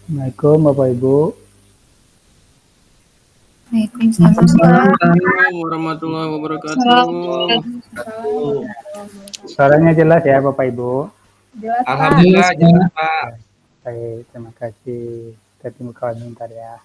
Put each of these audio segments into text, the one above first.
Assalamualaikum Bapak Ibu. Waalaikumsalam, Pak. Waalaikumsalam warahmatullahi wabarakatuh. Suaranya jelas ya Bapak Ibu? Jelas, Pak. Alhamdulillah jelas Pak. Ya, baik, terima kasih. Kita tunggu kawan bentar ya.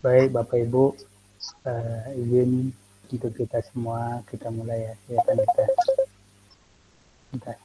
Baik Bapak Ibu, izin untuk kita semua kita mulai ya. Silakan kita. Bentar.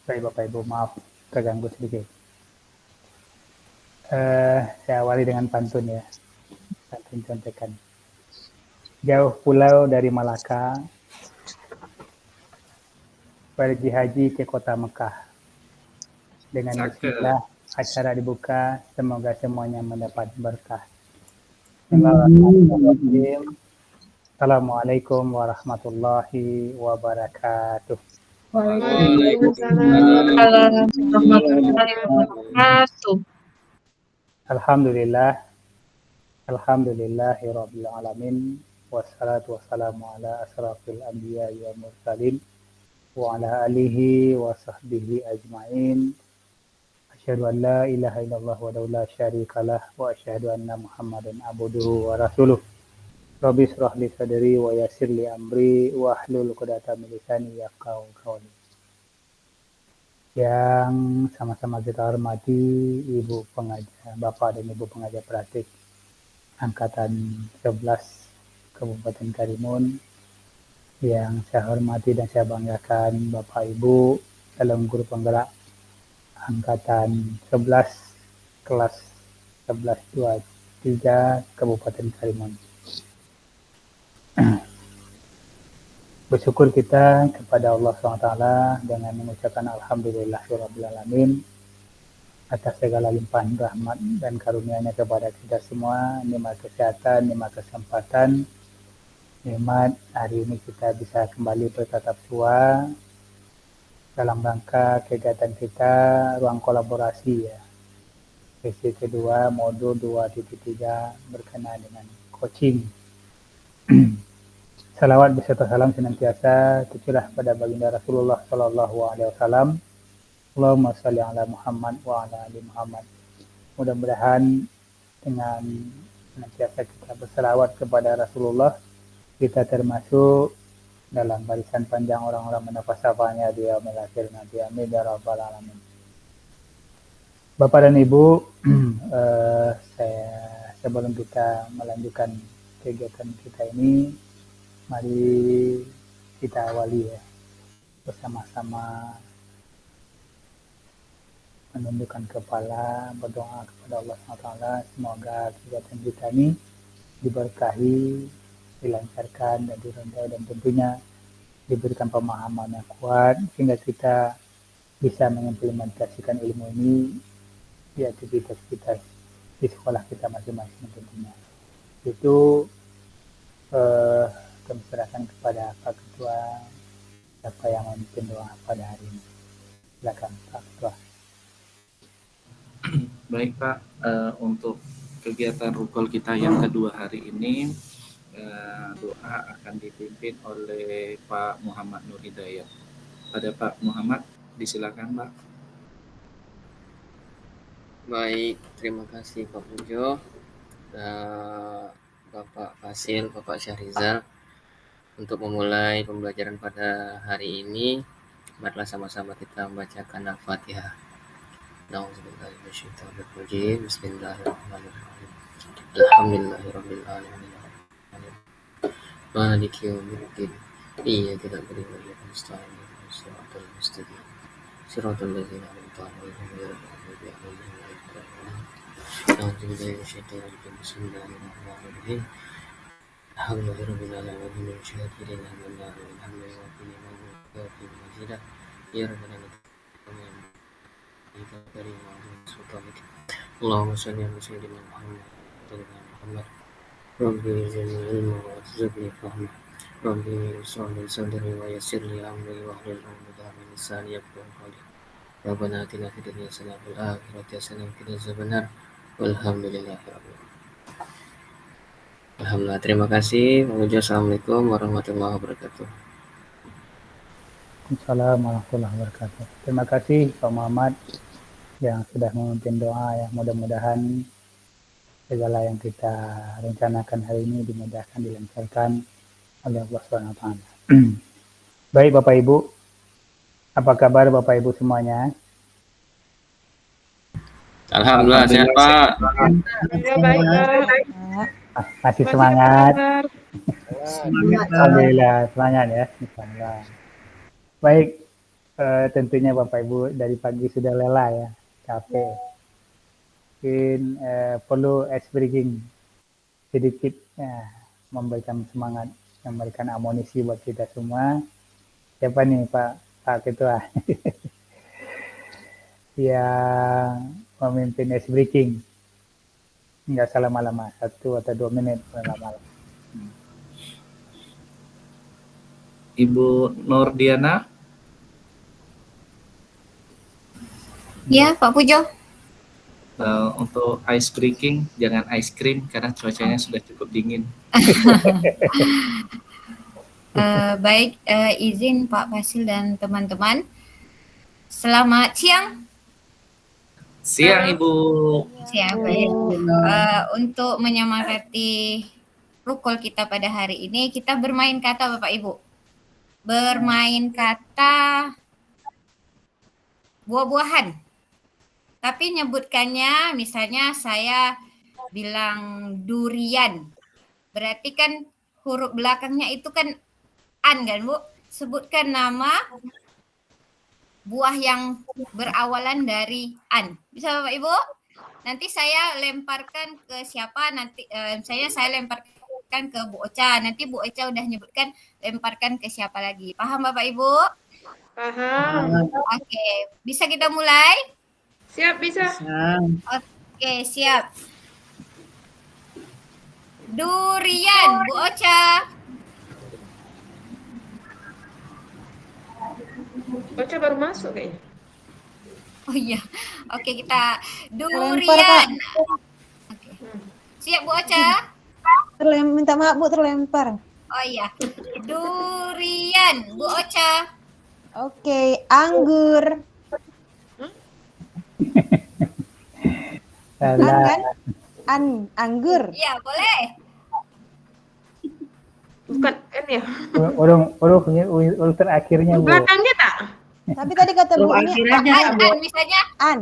Baik Bapak Ibu, maaf terganggu sedikit. Saya awali dengan pantun ya. Pantun contekan. Jauh pulau dari Malaka, pergi haji ke kota Mekah. Dengan Cakep. bismillah, acara dibuka, semoga semuanya mendapat berkah. Bismillahirrahmanirrahim. Assalamualaikum warahmatullahi wabarakatuh. Waalaikumsalam Warahmatullahi wabarakatuh. Alhamdulillah, alhamdulillahirabbil alamin. Wassalatu wassalamu ala asrafil anbiya'i wal mursalin وعلى آله وصحبه أجمعين. أشهد أن لا إله إلا الله وحده لا شريك له وأشهد أن محمدا عبده ورسوله. Rabbi israh li sadri wa yassir li amri wa hlul 'uqdatam min lisani yafqahu qawli. Yang sama-sama kita hormati Ibu Pengajar, Bapak dan Ibu Pengajar Praktik Angkatan 11 Kabupaten Karimun, yang saya hormati dan saya banggakan Bapak Ibu calon guru penggerak Angkatan 11 kelas 1123 Kabupaten Karimun. Bersyukur kita kepada Allah SWT dengan mengucapkan Alhamdulillahirrabbilalamin atas segala limpahan rahmat dan karunia-Nya kepada kita semua, nikmat kesehatan, nikmat kesempatan, nikmat hari ini kita bisa kembali bertatap tua dalam rangka kegiatan kita ruang kolaborasi ya. Sesi kedua modul 2.3 berkenaan dengan coaching. Salawat beserta salam senantiasa tercurah pada baginda Rasulullah Sallallahu Alaihi Wasallam. Allahumma sholli ala Muhammad wa ala ali Muhammad. Mudah-mudahan dengan senantiasa kita bersalawat kepada Rasulullah, kita termasuk dalam barisan panjang orang-orang mendapat syafaatnya di yaumil akhir nanti. Amin ya rabbal alamin. Bapak dan Ibu, sebelum kita melanjutkan kegiatan kita ini, mari kita awali ya, bersama-sama menundukkan kepala, berdoa kepada Allah SWT. Semoga kegiatan kita ini diberkahi, dilancarkan dan direndai, dan tentunya diberikan pemahaman yang kuat sehingga kita bisa mengimplementasikan ilmu ini di aktivitas kita di sekolah kita masing-masing tentunya. Itu kami serahkan kepada Pak Ketua siapa yang memimpin doa pada hari ini. Silakan Pak Ketua. Baik Pak, untuk kegiatan rukol kita yang kedua hari ini, doa akan dipimpin oleh Pak Muhammad Nur Hidayat. Pada Pak Muhammad, disilakan Pak. Baik, terima kasih Pak Pujo, Bapak Fasil, Bapak Syahrizal. Untuk memulai pembelajaran pada hari ini, marilah sama-sama kita membacakan Al-Fatihah. Bismillahirrahmanirrahim. Bismillahirrahmanirrahim. Alhamdulillahirabbil alamin. Maliki yaumiddin. Iyyaka na'budu wa iyyaka nasta'in. Shiratal mustaqim. Shiratal ladzina an'amta 'alaihim ghairil maghdubi 'alaihim waladdallin. A'udzu billahi minasyaitonir rajim. Bismillahirrahmanirrahim. Alhamdulillahirabbil alamin. Syakirin alhamdulillah alhamdulillah wa bihamdihi ya rabbana amin. Allahumma shalli ala sayyidina Muhammad wa ala Muhammad. Rabbi zidni ilma wa zidni fahma. Rabbi shalli sadri wa yassir li amri wa hlul 'uqdatam min lisani yafqahu qawli. Rabbana atina fid dunya hasanah wa fil akhirati hasanah wa qina adzabannar. Walhamdulillahirabbil alamin. Alhamdulillah, terima kasih. Assalamualaikum warahmatullahi wabarakatuh. Assalamualaikum warahmatullahi wabarakatuh. Terima kasih Pak Muhammad yang sudah memimpin doa ya. Mudah-mudahan segala yang kita rencanakan hari ini dimudahkan, dilancarkan oleh Allah SWT. Baik Bapak Ibu, apa kabar Bapak Ibu semuanya? Alhamdulillah sehat Pak. Masih semangat? Alhamdulillah semangat ya. Alhamdulillah. Baik, tentunya Bapak Ibu dari pagi sudah lelah ya, capek. Mungkin perlu ice breaking sedikit ya, memberikan semangat, memberikan amunisi buat kita semua. Siapa nih Pak Ketua? Yang memimpin ice breaking. Enggak salah lama-lama, 1 atau 2 menit lama-lama. Ibu Nordiana. Ya, Pak Pujo. Untuk ice breaking, jangan ice cream karena cuacanya sudah cukup dingin. Baik, izin Pak Fasil dan teman-teman. Selamat siang. Siang Ibu. Siang, baik. Untuk menyemangati rukul kita pada hari ini, kita bermain kata Bapak Ibu. Bermain kata buah-buahan. Tapi nyebutkannya, misalnya saya bilang durian. Berarti kan huruf belakangnya itu kan an kan Bu? Sebutkan nama buah yang berawalan dari an. Bisa Bapak Ibu? Nanti saya lemparkan ke siapa? Nanti saya lemparkan ke Bu Ocha. Nanti Bu Ocha udah nyebutkan, lemparkan ke siapa lagi. Paham Bapak Ibu? Paham. Oke, bisa kita mulai? Siap, bisa. Oke, siap. Durian, Bu Ocha. Ocha baru masuk kayaknya. Oh iya. Oke, kita durian. Oke. Siap Bu Ocha? Minta maaf Bu, terlempar. Oh iya. Durian, Bu Ocha. Oke, anggur. An Salah. kan? Anggur. Iya, boleh. Bukan N ya? Urut terakhirnya Bu. Belakangnya tak? Tapi tadi kata Bu ini An, misalnya an.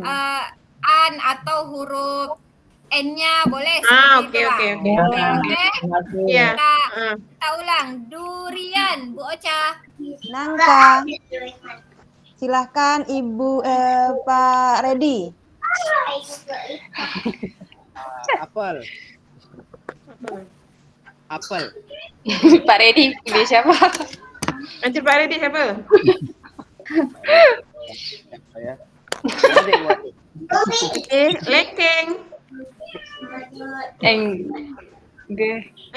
an atau huruf N-nya boleh. Oke, seperti oke, itulah. oke. Oke. Iya. Kita ulang. Durian, Bu Ocha. Nangka. Silahkan Ibu Pak Redi. Apel. Pak Redi, pilih siapa? Anjir Pak Redi siapa? Lekeng.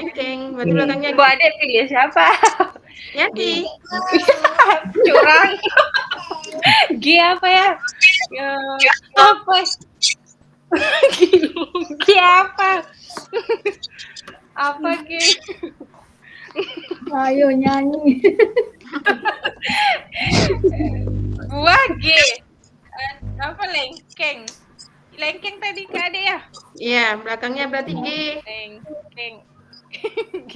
Lekeng. Berarti belakangnya Bu Ade pilih siapa? Yati. Curang. G apa ya? Apa? G apa? Apa G? Ayo nyanyi. Buah G. Apa lengkeng? Lengkeng tadi Kak Ade ya? Iya, belakangnya berarti G. Lengkeng. G.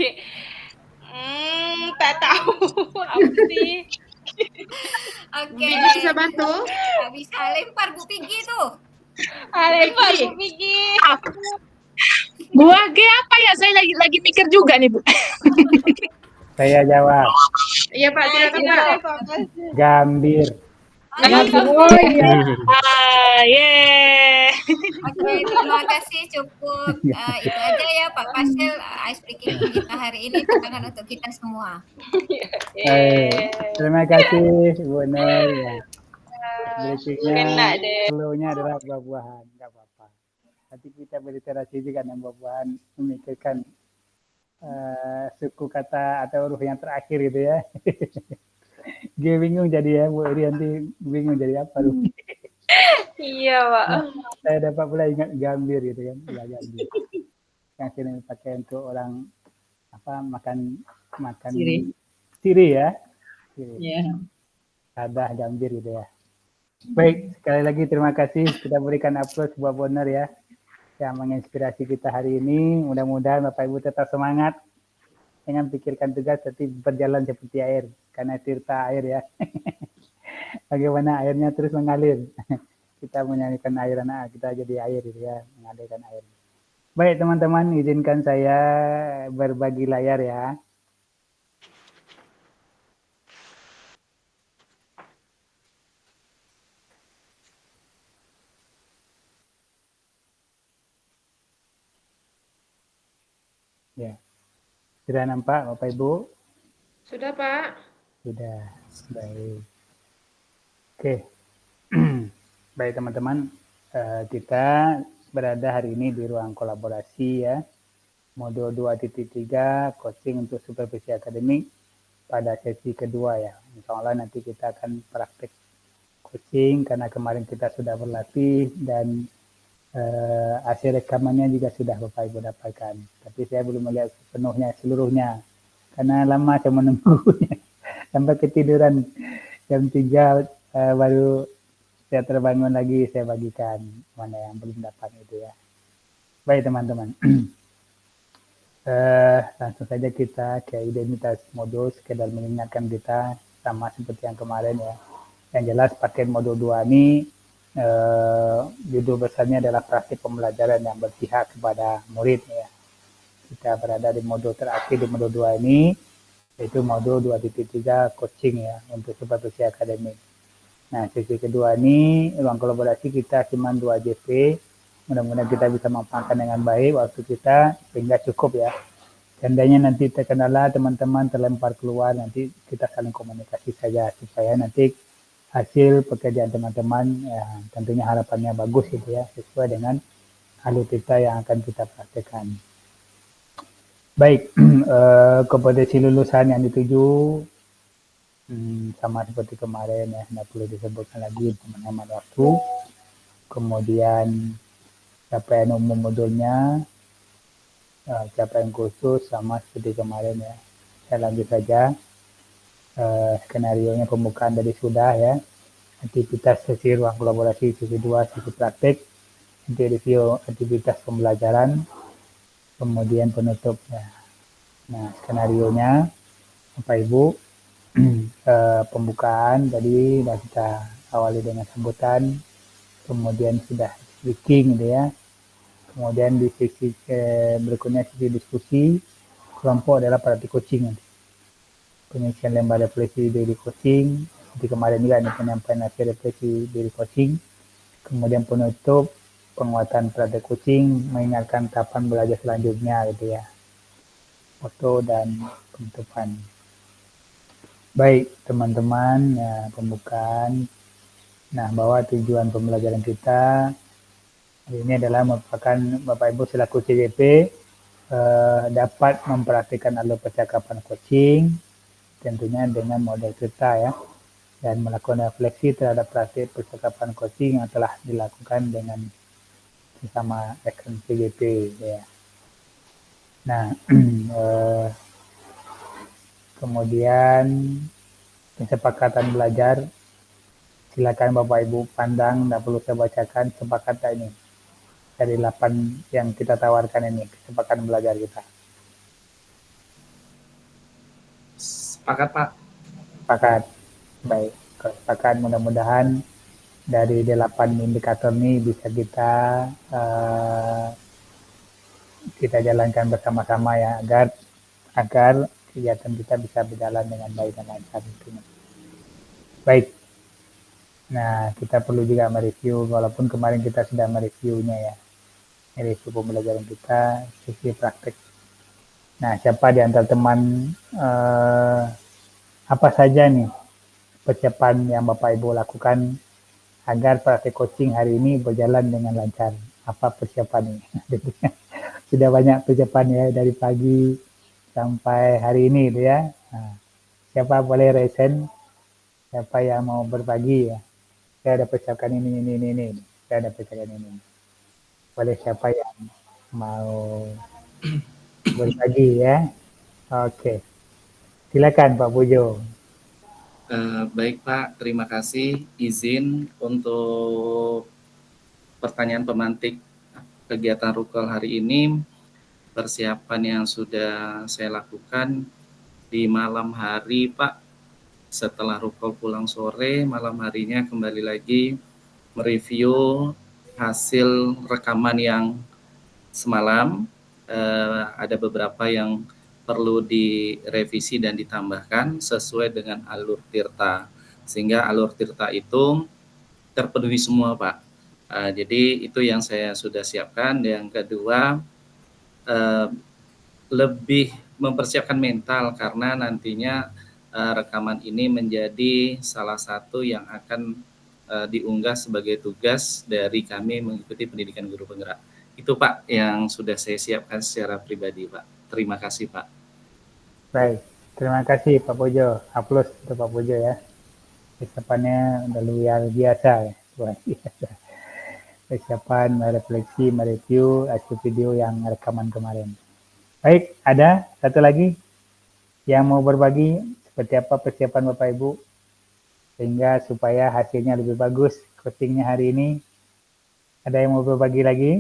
Tak tahu apa sih. Oke. Bisa bantu? Nggak bisa lempar Bu Pigi tuh. Lempar Bu Pigi. Buah G apa ya? Saya lagi mikir juga nih Bu. Saya jawab. Iya Pak, silakan Pak. Gambir. Oh iya. Oke, terima kasih, cukup itu aja ya Pak Fasil, ice breaking kita hari ini, tantangan untuk kita semua. Terima kasih Bu Nur. Ya. Berikutnya Kena deh. clue-nya adalah buah-buahan, nggak apa-apa. Nanti kita berliterasi juga dengan buah-buahan, memikirkan suku kata atau huruf yang terakhir gitu ya. Gue bingung jadi ya, Bu Iri nanti bingung jadi apa lu. Iya Pak. Saya dapat pula ingat gambir gitu kan, ya gambir. Yang sering dipakai untuk orang apa makan siri ya. Siri. Iya. Sadah gambir gitu ya. Baik, sekali lagi terima kasih kita berikan aplaus buat Boner ya yang menginspirasi kita hari ini. Mudah-mudahan Bapak Ibu tetap semangat. Jangan pikirkan tugas tapi berjalan seperti air karena tirta air ya. Bagaimana airnya terus mengalir. Kita menyanyikan air anak kita jadi air gitu ya, mengalirkan air. Baik teman-teman, izinkan saya berbagi layar ya. Ya. Sudah nampak Bapak Ibu? Sudah Pak. Sudah. Baik. Oke. Baik teman-teman, kita berada hari ini di ruang kolaborasi ya. Modul 2.3 coaching untuk supervisi akademik pada sesi kedua ya. Insya Allah nanti kita akan praktek coaching karena kemarin kita sudah berlatih dan hasil rekamannya juga sudah Bapak Ibu dapatkan. Tapi saya belum melihat seluruhnya. karena lama saya menunggunya sampai ketiduran jam 3 baru saya terbangun lagi, saya bagikan mana yang belum dapat itu ya. Baik teman-teman, langsung saja kita ke identitas modul, sekedar mengingatkan kita sama seperti yang kemarin ya. Yang jelas paket modul 2 ini judul besarnya adalah praktik pembelajaran yang berpihak kepada murid ya. Kita berada di modul terakhir di modul 2 ini, yaitu modul 2.3 coaching ya untuk supervisi akademik. Nah, sesi kedua ini ruang kolaborasi kita cuma 2 JP. Mudah-mudahan kita bisa memanfaatkan dengan baik waktu kita sehingga cukup ya. Seandainya nanti terkendala teman-teman terlempar keluar, nanti kita saling komunikasi saja supaya nanti hasil pekerjaan teman-teman ya, tentunya harapannya bagus gitu ya, sesuai dengan alur kita yang akan kita praktekkan. Baik, kompetensi lulusan yang dituju sama seperti kemarin ya, tidak perlu disebutkan lagi untuk menghemat waktu. Kemudian capaian umum modulnya, capaian khusus sama seperti kemarin ya. Saya lanjut saja. Skenario-nya pembukaan dari sudah ya. Aktivitas sesi ruang kolaborasi sesi 2 sesi praktik. Nanti review aktivitas pembelajaran. Kemudian penutup ya. Nah, skenario-nya Bapak Ibu, pembukaan tadi sudah kita awali dengan sambutan, kemudian sudah speaking gitu ya. Kemudian di sesi berikutnya sesi diskusi kelompok adalah praktik coaching nanti. Pengisian lembar refleksi diri coaching, seperti kemarin juga ini penyampaian hasil refleksi diri coaching. Kemudian penutup penguatan praktik coaching, mengingatkan tahapan belajar selanjutnya gitu ya. Foto dan penutupan. Baik teman-teman, ya, pembukaan. Nah, bahwa tujuan pembelajaran kita hari ini adalah merupakan Bapak Ibu selaku CJP dapat mempraktikkan alur percakapan coaching, tentunya dengan model cerita ya, dan melakukan refleksi terhadap praktik percakapan coaching yang telah dilakukan dengan sesama rekan CJP ya. Nah, kemudian kesepakatan belajar, silakan Bapak Ibu pandang, tidak perlu saya bacakan, sepakat tak ini dari 8 yang kita tawarkan ini, kesepakatan belajar kita. Sepakat Pak. Sepakat. Baik, sepakat, mudah-mudahan dari 8 indikator ini bisa kita jalankan bersama-sama ya, agar kegiatan kita bisa berjalan dengan baik dan lancar. Baik, nah kita perlu juga mereview, walaupun kemarin kita sudah mereviewnya ya, mereview pembelajaran kita, sesi praktek. Nah, siapa di antara teman apa saja nih persiapan yang Bapak Ibu lakukan agar praktek coaching hari ini berjalan dengan lancar? Apa persiapan ini? Sudah banyak persiapan ya dari pagi sampai hari ini gitu ya. Nah, siapa boleh resen? Siapa yang mau berbagi ya? Saya ada persiapkan ini. Saya ada persiapkan ini. Boleh siapa yang mau berbagi ya? Oke. Silakan Pak Pujo. Baik Pak, terima kasih. Izin untuk pertanyaan pemantik kegiatan Rukol hari ini. Persiapan yang sudah saya lakukan di malam hari Pak, setelah Rukol pulang sore, malam harinya kembali lagi mereview hasil rekaman yang semalam. Ada beberapa yang perlu direvisi dan ditambahkan sesuai dengan alur tirta, sehingga alur tirta itu terpenuhi semua Pak. Jadi itu yang saya sudah siapkan. Yang kedua, lebih mempersiapkan mental karena nantinya rekaman ini menjadi salah satu yang akan diunggah sebagai tugas dari kami mengikuti pendidikan guru penggerak. Itu Pak yang sudah saya siapkan secara pribadi Pak. Terima kasih Pak. Baik, terima kasih Pak Pujo. Aplaus untuk Pak Pujo ya. Persiapannya udah luar biasa ya. Luar biasa. Persiapan, merefleksi, mereview hasil video yang rekaman kemarin. Baik, ada satu lagi? Yang mau berbagi seperti apa persiapan Bapak Ibu sehingga supaya hasilnya lebih bagus coachingnya hari ini. Ada yang mau berbagi lagi?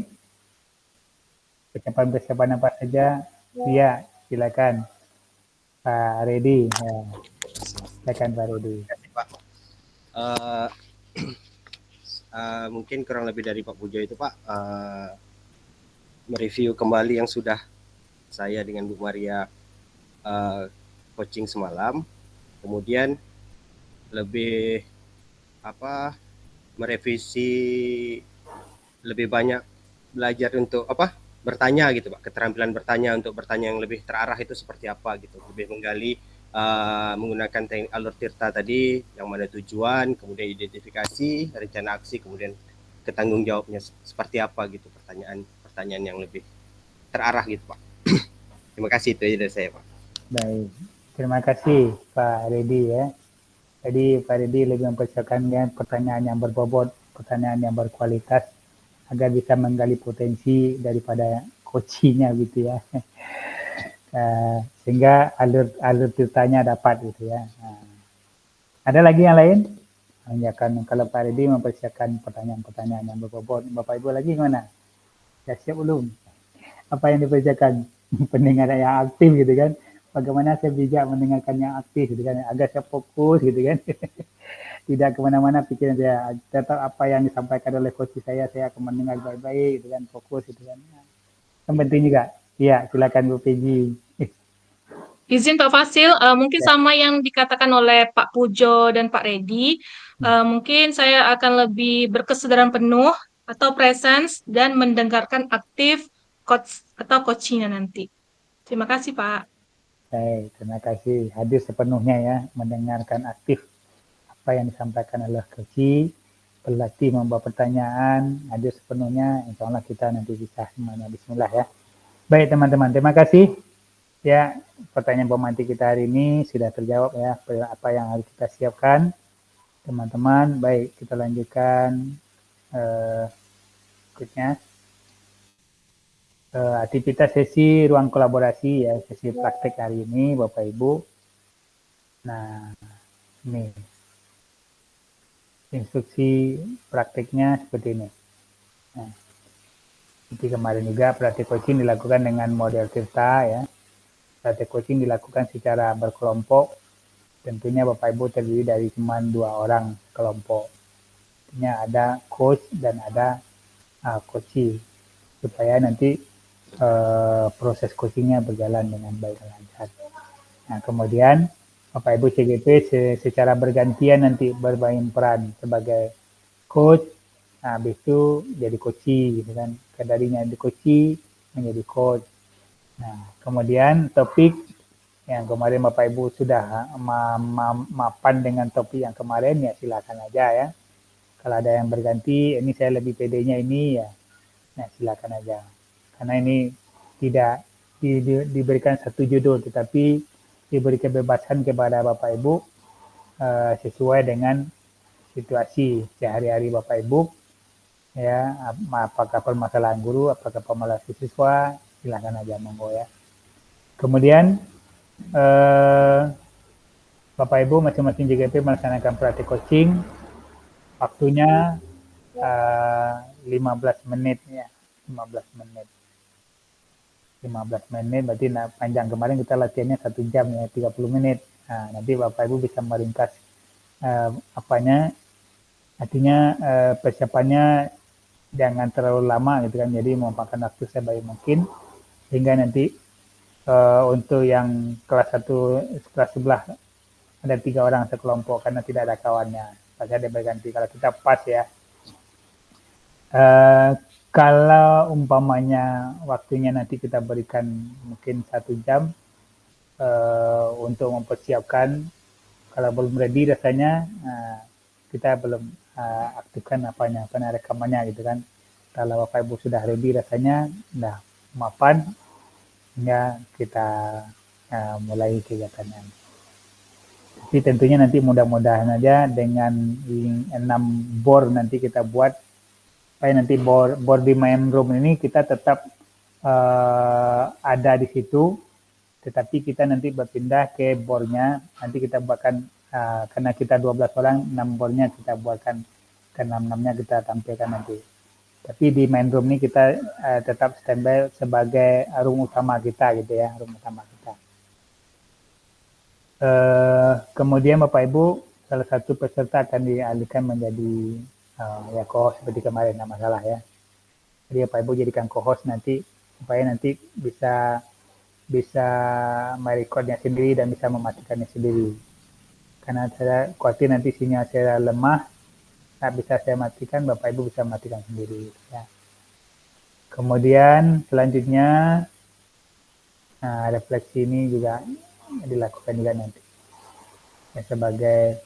Persiapan apa saja? Ya, silakan Pak Redi. Ya. Silakan Pak Redi. Pak. Mungkin kurang lebih dari Pak Pujo itu Pak, mereview kembali yang sudah saya dengan Bu Maria coaching semalam, kemudian lebih merevisi lebih banyak belajar untuk bertanya gitu Pak, keterampilan bertanya untuk bertanya yang lebih terarah itu seperti apa gitu, lebih menggali menggunakan teknik alur tirta tadi, yang mana tujuan, kemudian identifikasi, rencana aksi, kemudian ketanggung jawabnya seperti apa gitu, pertanyaan yang lebih terarah gitu Pak. Terima kasih, itu aja dari saya Pak. Baik, terima kasih Pak Redi ya. Jadi Pak Redi lebih mempersiapkan pertanyaan yang berbobot, pertanyaan yang berkualitas agar bisa menggali potensi daripada coachingnya gitu ya. Sehingga alur tirtanya dapat gitu ya. Ada lagi yang lain? Kalau Pak Redi mempersiapkan pertanyaan-pertanyaan yang berbobot, Bapak Ibu lagi gimana? Sudah siap belum? Apa yang dipersiapkan? Pendengar yang aktif gitu kan? Bagaimana saya bijak mendengarkan yang aktif gitu kan? Agar saya fokus gitu kan? Tidak kemana-mana pikiran saya. Tetap apa yang disampaikan oleh coach saya akan mendengar baik-baik gitu kan? Fokus gitu kan? Yang penting juga. Iya, silakan Bu Peggy. Izin Pak Fasil, mungkin sama yang dikatakan oleh Pak Pujo dan Pak Redi, mungkin saya akan lebih berkesadaran penuh atau presence dan mendengarkan aktif coach atau coachingnya nanti. Terima kasih Pak. Baik, terima kasih. Hadir sepenuhnya ya, mendengarkan aktif apa yang disampaikan oleh coach, berlatih membawa pertanyaan, hadir sepenuhnya. Insya Allah kita nanti bisa semuanya. Bismillah ya. Baik teman-teman, terima kasih. Ya, pertanyaan pemantik kita hari ini sudah terjawab ya, apa yang harus kita siapkan. Teman-teman, baik kita lanjutkan berikutnya. Aktivitas sesi ruang kolaborasi ya, sesi praktek hari ini Bapak Ibu. Nah, ini instruksi prakteknya seperti ini. Nah, seperti kemarin juga praktek coaching dilakukan dengan model tirta ya. Praktek coaching dilakukan secara berkelompok. Tentunya Bapak Ibu terdiri dari cuma 2 orang kelompok. Tentunya ada coach dan ada coachee supaya nanti proses coachingnya berjalan dengan baik dan lancar. Nah, kemudian Bapak Ibu CGP secara bergantian nanti bermain peran sebagai coach. Nah, habis itu jadi coachee gitu kan. Dari coachee menjadi coach. Nah, kemudian topik yang kemarin Bapak Ibu sudah mapan dengan topik yang kemarin ya silakan aja ya. Kalau ada yang berganti, ini saya lebih pedenya ini ya. Nah, silakan aja. Karena ini tidak diberikan satu judul, tetapi diberi kebebasan kepada Bapak Ibu sesuai dengan situasi sehari-hari Bapak Ibu. Ya, apakah permasalahan guru, apakah permasalahan siswa, silakan aja monggo ya. Kemudian Bapak Ibu masing-masing JGP melaksanakan praktik coaching, waktunya 15 menit ya, 15 menit. 15 menit berarti panjang, kemarin kita latihannya 1 jam ya, 30 menit. Nah, nanti Bapak Ibu bisa meringkas artinya persiapannya jangan terlalu lama gitu kan, jadi memakan waktu sebaik mungkin sehingga nanti untuk yang kelas 1 kelas sebelah ada 3 orang sekelompok karena tidak ada kawannya, pasti ada berganti kalau kita pas ya. Kalau umpamanya waktunya nanti kita berikan mungkin 1 jam untuk mempersiapkan, kalau belum ready rasanya kita belum aktifkan rekamannya gitu kan. Kalau Bapak Ibu sudah ready rasanya udah mapan, hingga kita mulai kegiatannya. Tapi tentunya nanti mudah-mudahan aja dengan 6 board nanti kita buat, supaya nanti board di main room ini kita tetap ada di situ, tetapi kita nanti berpindah ke bornya. Nanti kita buatkan karena kita 12 orang, 6 bornya kita buatkan ke 6-6-nya kita tampilkan nanti. Tapi di main room ini kita tetap standby sebagai room utama kita gitu ya, room utama kita. Kemudian Bapak Ibu, salah satu peserta akan dialihkan menjadi ya co-host seperti kemarin, nggak masalah ya. Jadi Bapak Ibu jadikan co-host nanti supaya nanti bisa merekodnya sendiri dan bisa mematikannya sendiri. Karena saya khawatir nanti sinyal saya lemah, tak bisa saya matikan, Bapak Ibu bisa matikan sendiri. Ya. Kemudian selanjutnya refleksi ini juga dilakukan juga nanti. Ya, sebagai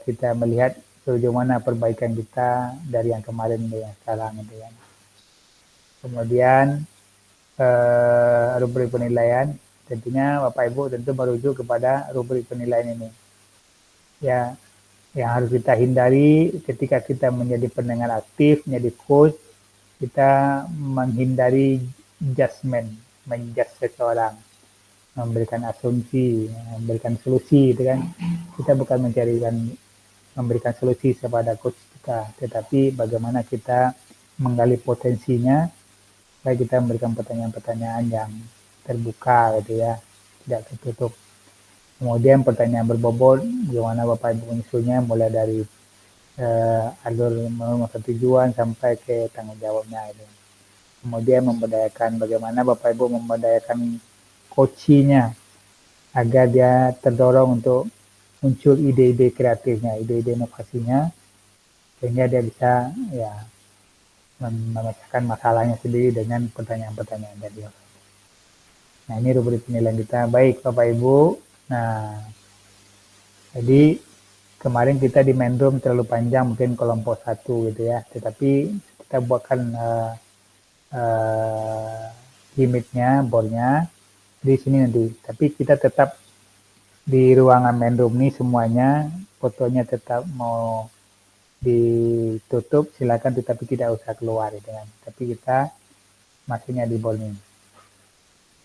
kita melihat sejauh mana perbaikan kita dari yang kemarin ke yang sekarang gitu ya. Kemudian rubrik penilaian, tentunya Bapak Ibu tentu merujuk kepada rubrik penilaian ini. Ya, yang harus kita hindari ketika kita menjadi pendengar aktif, menjadi coach, kita menghindari judgment, menjudge seseorang, memberikan asumsi, memberikan solusi, gitu kan. Kita bukan memberikan solusi kepada coach kita, tetapi bagaimana kita menggali potensinya, supaya kita memberikan pertanyaan-pertanyaan yang terbuka gitu ya, tidak tertutup. Kemudian pertanyaan berbobot, bagaimana Bapak Ibu menyusunnya, mulai dari alur masa tujuan sampai ke tanggung jawabnya itu. Kemudian memberdayakan, bagaimana Bapak Ibu memberdayakan coachnya agar dia terdorong untuk muncul ide-ide kreatifnya, ide-ide inovasinya, sehingga dia bisa ya memecahkan masalahnya sendiri dengan pertanyaan-pertanyaan tadi. Nah, ini rubrik penilaian kita. Baik Bapak Ibu. Nah, jadi kemarin kita di main room terlalu panjang, mungkin kelompok 1 gitu ya. Tetapi kita buatkan limitnya, bornya di sini nanti. Tapi kita tetap di ruangan main room ini semuanya, fotonya tetap mau ditutup, silakan, tetapi tidak usah keluar gitu kan. Tapi kita masihnya di bor ini.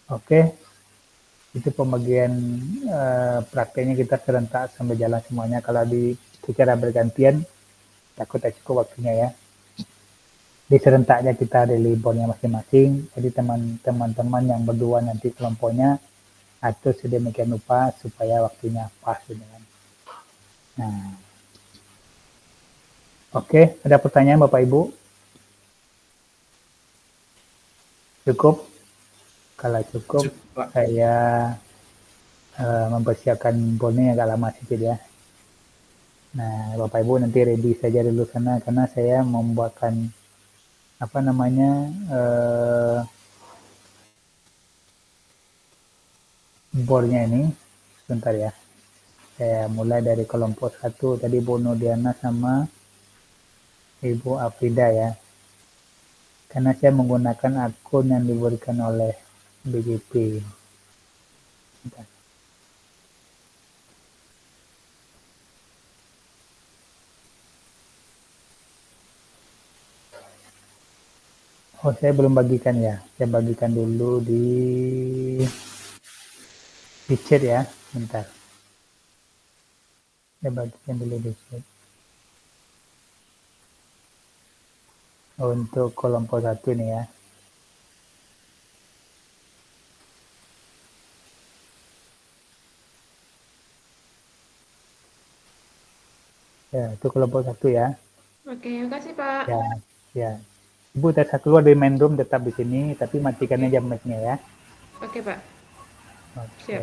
Oke. Itu pembagian prakteknya kita serentak sampai jalan semuanya. Kalau secara bergantian, takut tak cukup waktunya ya. Di serentaknya kita ada liburnya masing-masing. Jadi teman-teman yang berdua nanti kelompoknya atur sedemikian rupa supaya waktunya pas gitu kan. Nah, oke, ada pertanyaan Bapak Ibu? Cukup? Kalau cukup, saya mempersiapkan bornya agak lama sedikit ya. Nah, Bapak Ibu nanti ready saja dulu sana, karena saya membuatkan bornya ini. Sebentar ya. Saya mulai dari kelompok 1 tadi Bu Nurdiana sama Ibu Afrida ya. Karena saya menggunakan akun yang diberikan oleh BGP. Bentar. Oh, saya belum bagikan ya. Saya bagikan dulu di chat ya. Bentar. Saya bagikan dulu di chat. Untuk kelompok 1 ini ya. Ya, itu kelompok 1 ya. Oke, makasih Pak. Ya, ya. Ibu tetap keluar dari main room, tetap di sini, tapi matikan aja mic-nya ya. Oke Pak. Oke. Siap.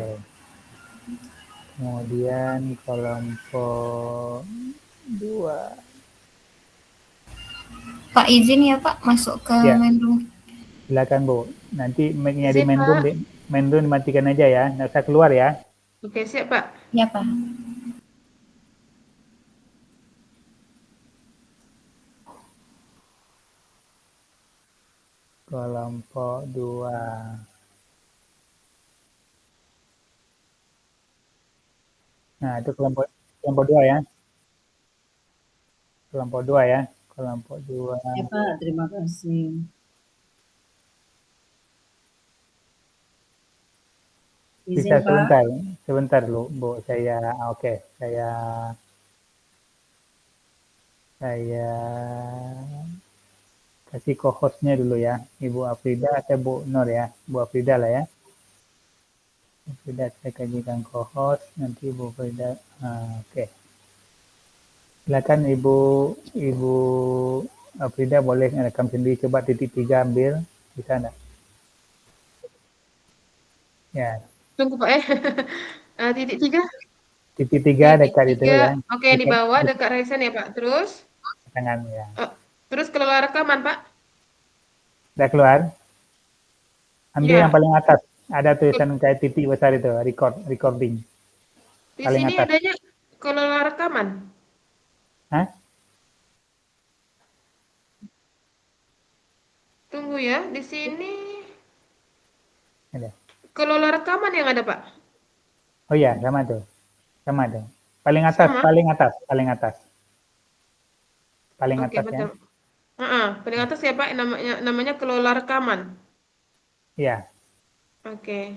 Kemudian kelompok 2. Pak izin ya Pak masuk ke Ya. main room. Silakan Bu. Nanti mic-nya di Izin, main room dimatikan aja ya. Nggak usah keluar ya. Oke, siap Pak. Ya Pak. Kelompok 2. Nah, itu kelompok 2 ya. Kelompok 2 ya. Kelompok 2. Ya Pak, terima kasih. Bisa sebentar, sebentar dulu, Bu. Oke, saya kasih co-hostnya dulu ya, Ibu Afrida atau Bu Nur ya, Bu Afrida lah ya. Bu Afrida saya kajikan co-host, nanti Bu Afrida. Oke. Silakan Ibu Afrida boleh rekam sendiri, coba titik 3 ambil di sana. Ya. Tunggu Pak ya. Titik 3. Titik 3 dekat itu ya. Oke, di bawah dekat resen ya Pak. Terus? Tangan ya. Terus keluar rekaman Pak. Udah keluar? Ambil Ya. yang paling atas. Ada tulisan kayak titik besar itu, recording. Di Paling sini atas. adanya keluar rekaman. Hah? Tunggu ya, di sini Ada. kelola rekaman yang ada, Pak. Oh iya, sama tuh. Sama tuh. Paling atas, Sama? paling atas, paling atas. Paling Oke, atas betul. ya. Paling atas ya, Pak, namanya kelola rekaman. Iya, Oke.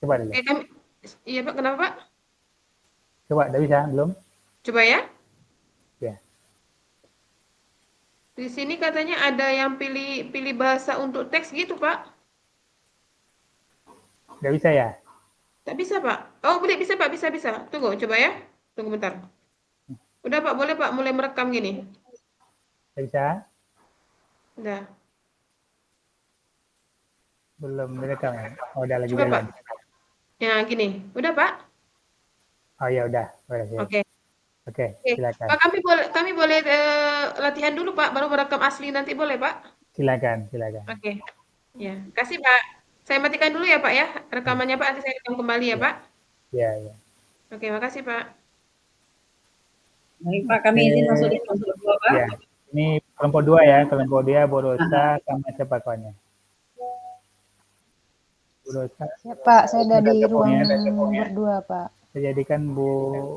coba dulu. Oke, iya, Pak, kenapa, Pak? Coba, udah bisa? Belum? Coba ya. Ya. Di sini katanya ada yang pilih bahasa untuk teks gitu, Pak. Udah bisa ya? Tak bisa, Pak. Oh, boleh, bisa, Pak, bisa. Tunggu, coba ya. Tunggu bentar. Udah, Pak, boleh, Pak, mulai merekam gini. Udah bisa? Udah. Belum direkam ya? Oh, udah lagi Coba, Pak. jalan. Ya, gini. Udah, Pak? Oh ya udah. Oke. Oke, silakan. Pak, kami boleh latihan dulu, Pak, baru merekam asli nanti boleh, Pak? Silakan. Oke. Ya, kasih, Pak. Saya matikan dulu ya, Pak ya. Rekamannya, Pak, nanti saya rekam kembali ya, Pak. Iya. Oke, makasih, Pak. Baik, Pak, kami izin masuk di kelompok 2, Pak. Ya. Ini kelompok 2 ya, kelompok dia Bu Rosa sama siapa kawannya? Bu Rosa. Ya, Pak, saya ada di ruang berdua, Pak. Saya jadikan Bu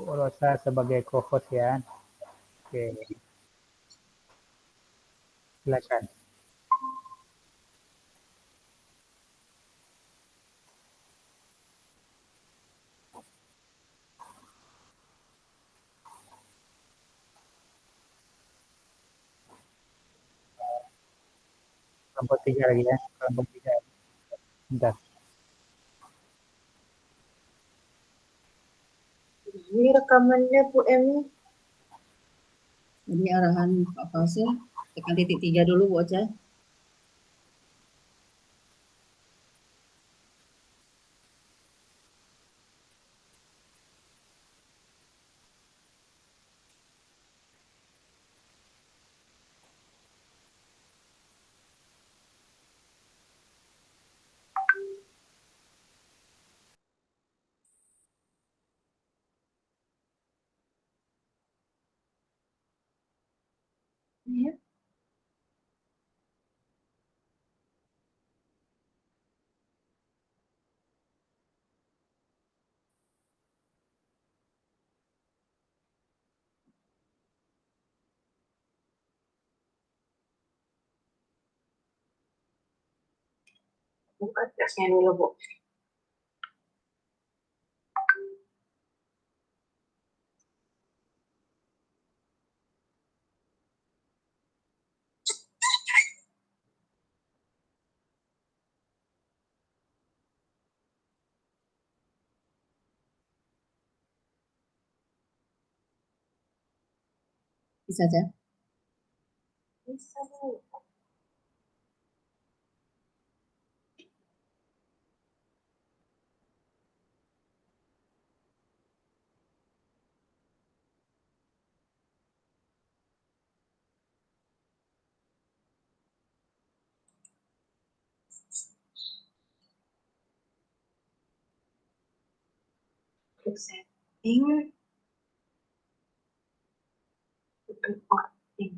Rosa sebagai co-host ya. Oke. Silakan. Kelompok 3 lagi ya, kelompok 3. Bentar. Ini rekamannya Bu Emi. Ini arahan Pak Fasil. Tekan titik 3 dulu, Bu Ocha. Ya. Buka teksnya dulu, Bu. Bisa aja. Bisa, Bu. Klik setting. Recording.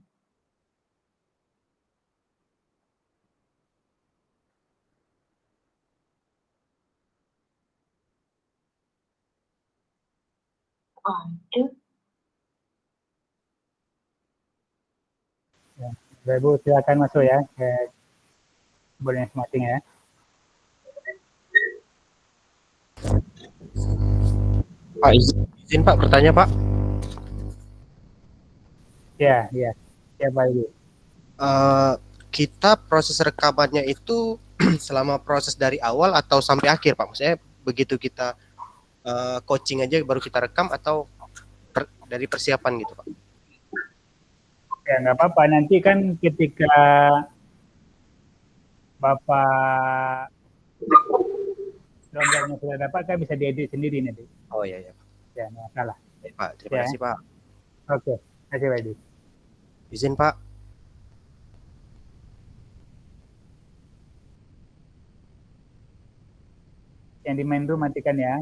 Aduh. Ya, Ibu silakan masuk ya ke keyboard masing-masing ya. Pak, izin Pak bertanya Pak. Ya, ya. Ya, Pak Ibu. Kita proses rekamannya itu selama proses dari awal atau sampai akhir Pak? Maksudnya begitu kita coaching aja baru kita rekam atau dari persiapan gitu Pak? Ya, nggak apa-apa. Nanti kan ketika Bapak programnya sudah dapat, kan bisa diedit sendiri nanti. Oh iya, iya. Ya, nggak masalah. Baik, Pak, terima kasih Pak. Oke, terima kasih Pak Edi. Izin Pak. Yang di main room matikan ya.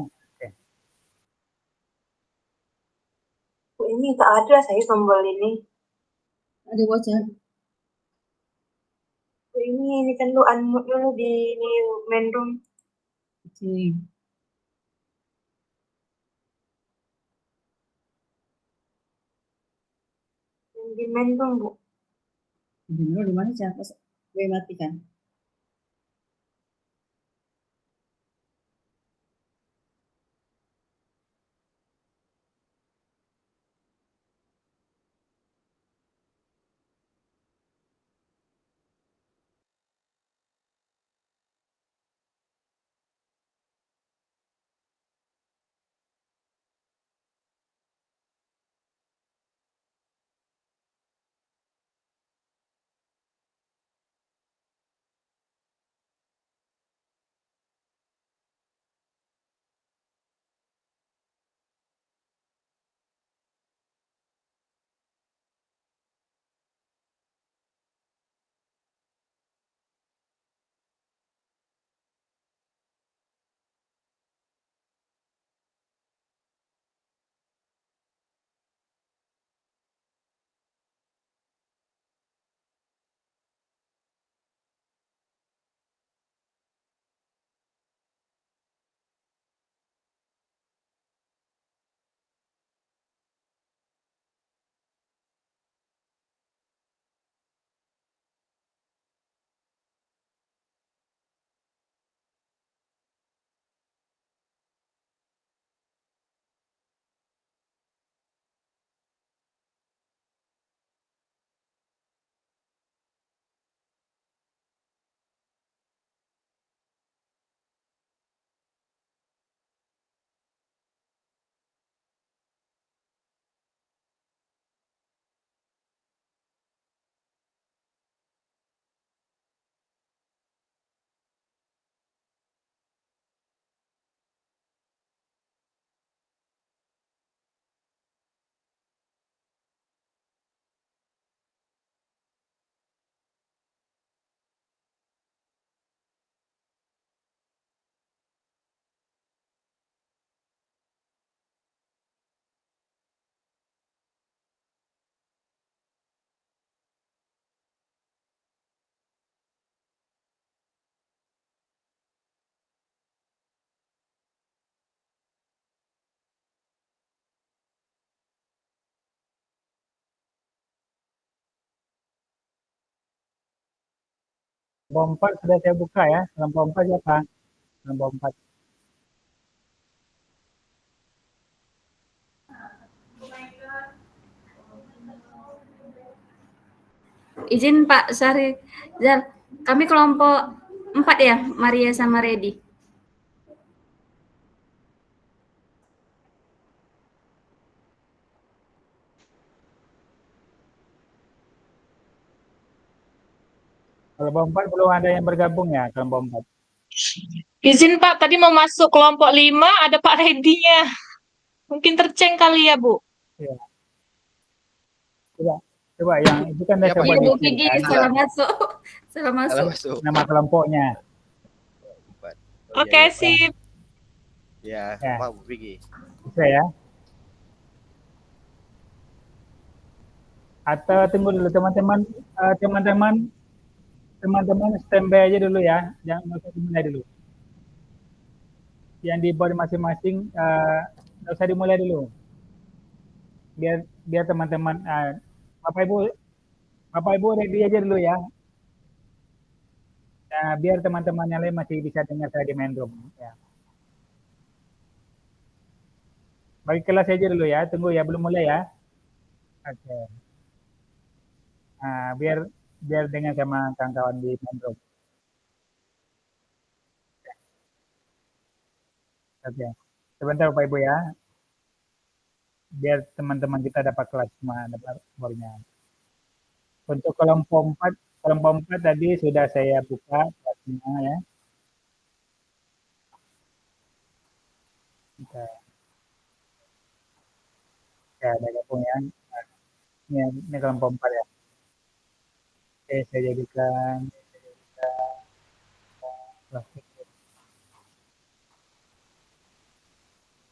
Ini tak ada saya tombol ini. Ada bocah. Ini kan lu unmute dulu di main room. Oke. Yang di main room, Bu. Dulu di mana siapa? Gue matikan. Kelompok 4 sudah saya buka ya. Kelompok 4 siapa? Kelompok 4. Izin Pak Syarizal, kami kelompok 4 ya, Maria sama Redi. Kelompok 4 belum ada yang bergabung ya, kelompok 4. Izin Pak, tadi mau masuk kelompok 5, ada Pak Redinya. Mungkin terceng kali ya, Bu. Ya. Coba yang itu kan Ya, saya Pak, buat Bu di Gigi sini, kan? salah masuk. Salah Salah masuk. masuk. Nama kelompoknya. Oh, Oke, iya, iya. sip. Ya, Ya. maaf Bu Vicky. Bisa ya. Atau tunggu dulu teman-teman, teman-teman standby aja dulu ya, jangan usah dimulai dulu. Yang di board masing-masing nggak usah dimulai dulu. Biar teman-teman Bapak Ibu ready aja dulu ya. Nah, biar teman-teman yang lain masih bisa dengar saya di main room ya. Bagi kelas aja dulu ya, tunggu ya, belum mulai ya. Oke. Nah, biar biar dengan sama kawan-kawan di main room. Oke. Sebentar Bapak Ibu ya, biar teman-teman kita dapat kelas semua, dapat nomornya. Untuk kelompok 4 tadi sudah saya buka kelasnya ya. Oke. Ya, ada gabung ya. Nah, ini kelompok 4 ya. Oke, saya jadikan kelas.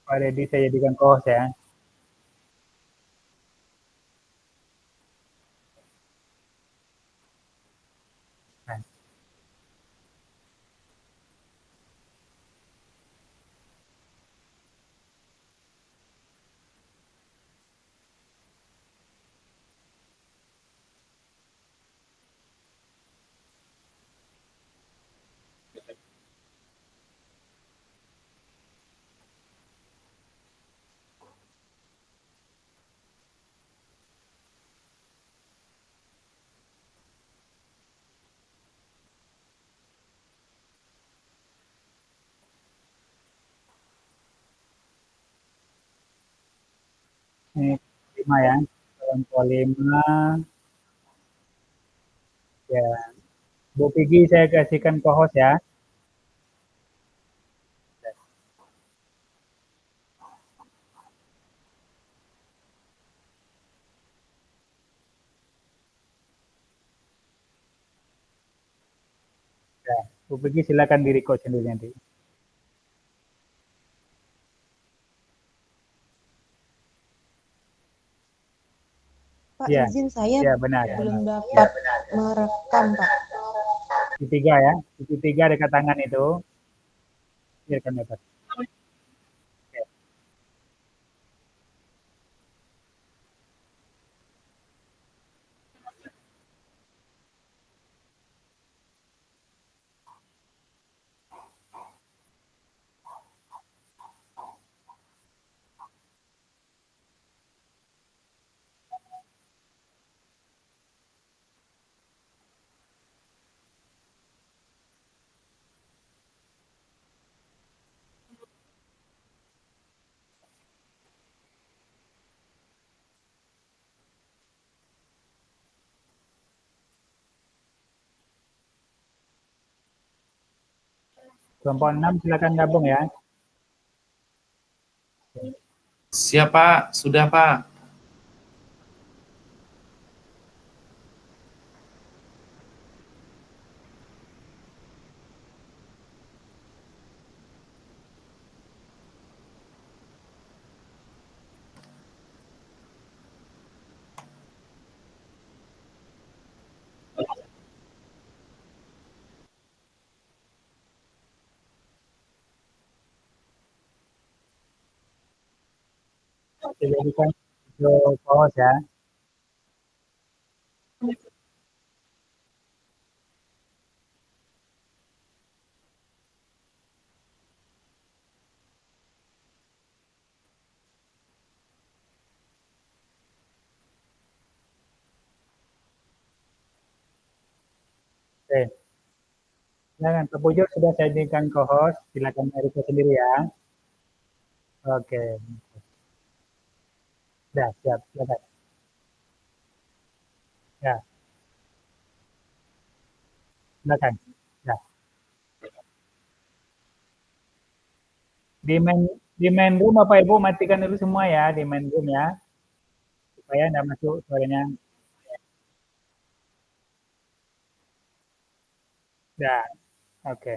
Pak Deddy saya jadikan co-host ya. Nah, ini 5 ya. Kelompok 5 ya. Bu Pigi saya kasihkan co-host ya. Ya, Bu Pigi silakan di record sendiri nanti. Pak, Iya, izin saya iya benar. belum dapat merekam, Pak. Tiga ya, tiga dekat tangan itu. Biarkan dapat. Oke. Kelompok 6 silakan gabung ya. Siap Pak, sudah Pak. Saya jadikan untuk co-host ya. Oke. Silakan Pak Pujo sudah saya jadikan co-host, silakan record sendiri ya. Oke. Sudah, siap, silakan. Ya, silakan. Ya. Di main room Bapak Ibu matikan dulu semua ya di main room ya, supaya tidak masuk suaranya. Ya, oke.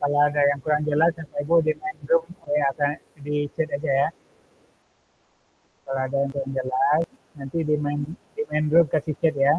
Kalau ada yang kurang jelas, Bapak Ibu di main room akan di chat aja ya. Kalau ada yang kurang jelas, nanti di main room kasih chat ya.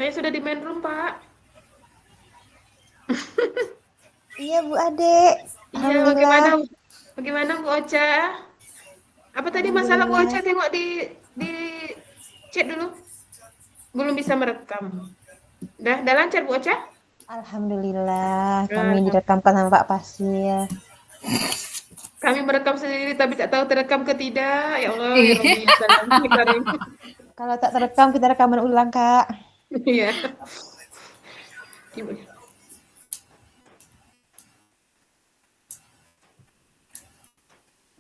Saya sudah di main room, Pak. Iya Bu Ade. Iya, Alhamdulillah. bagaimana Bu Ocha? Apa tadi masalah Bu Ocha? Tengok di chat dulu. Belum bisa merekam. Udah lancar Bu Ocha? Alhamdulillah. Kami direkamkan sama Pak Fasil. Kami merekam sendiri tapi tak tahu terekam ke tidak. Ya Allah, ya Rabbi, ya salam. Kalau tak terekam kita rekaman ulang, Kak. Iya.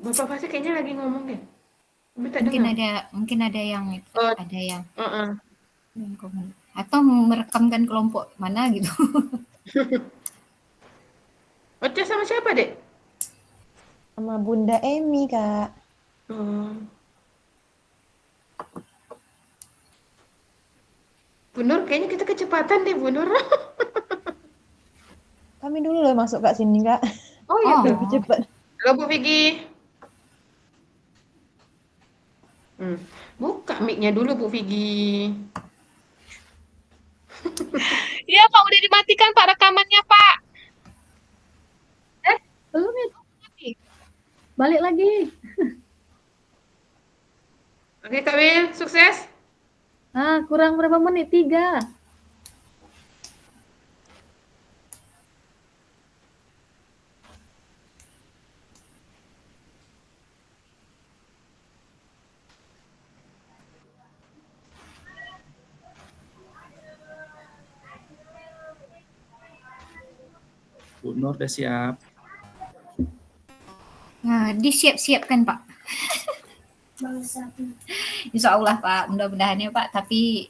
Bapak pasti kayaknya lagi ngomong deh. Mungkin ada yang yang komen. Atau merekamkan kelompok mana gitu. Ocha sama siapa, Dek? Sama Bunda Emi, Kak. Bu Nur, kayaknya kita kecepatan deh, Bu Nur. Kami dulu loh masuk Kak sini, Kak. Oh iya, lebih cepat. Halo Bu Vicky. Buka mic-nya dulu Bu Vicky. Iya Pak, udah dimatikan Pak rekamannya Pak. Belum ya? Balik lagi. Oke Kak Wil, sukses. Kurang berapa menit? 3. Bu Nur udah siap. Nah, disiap-siapkan Pak. Insya Allah Pak, mudah-mudahan ya Pak, tapi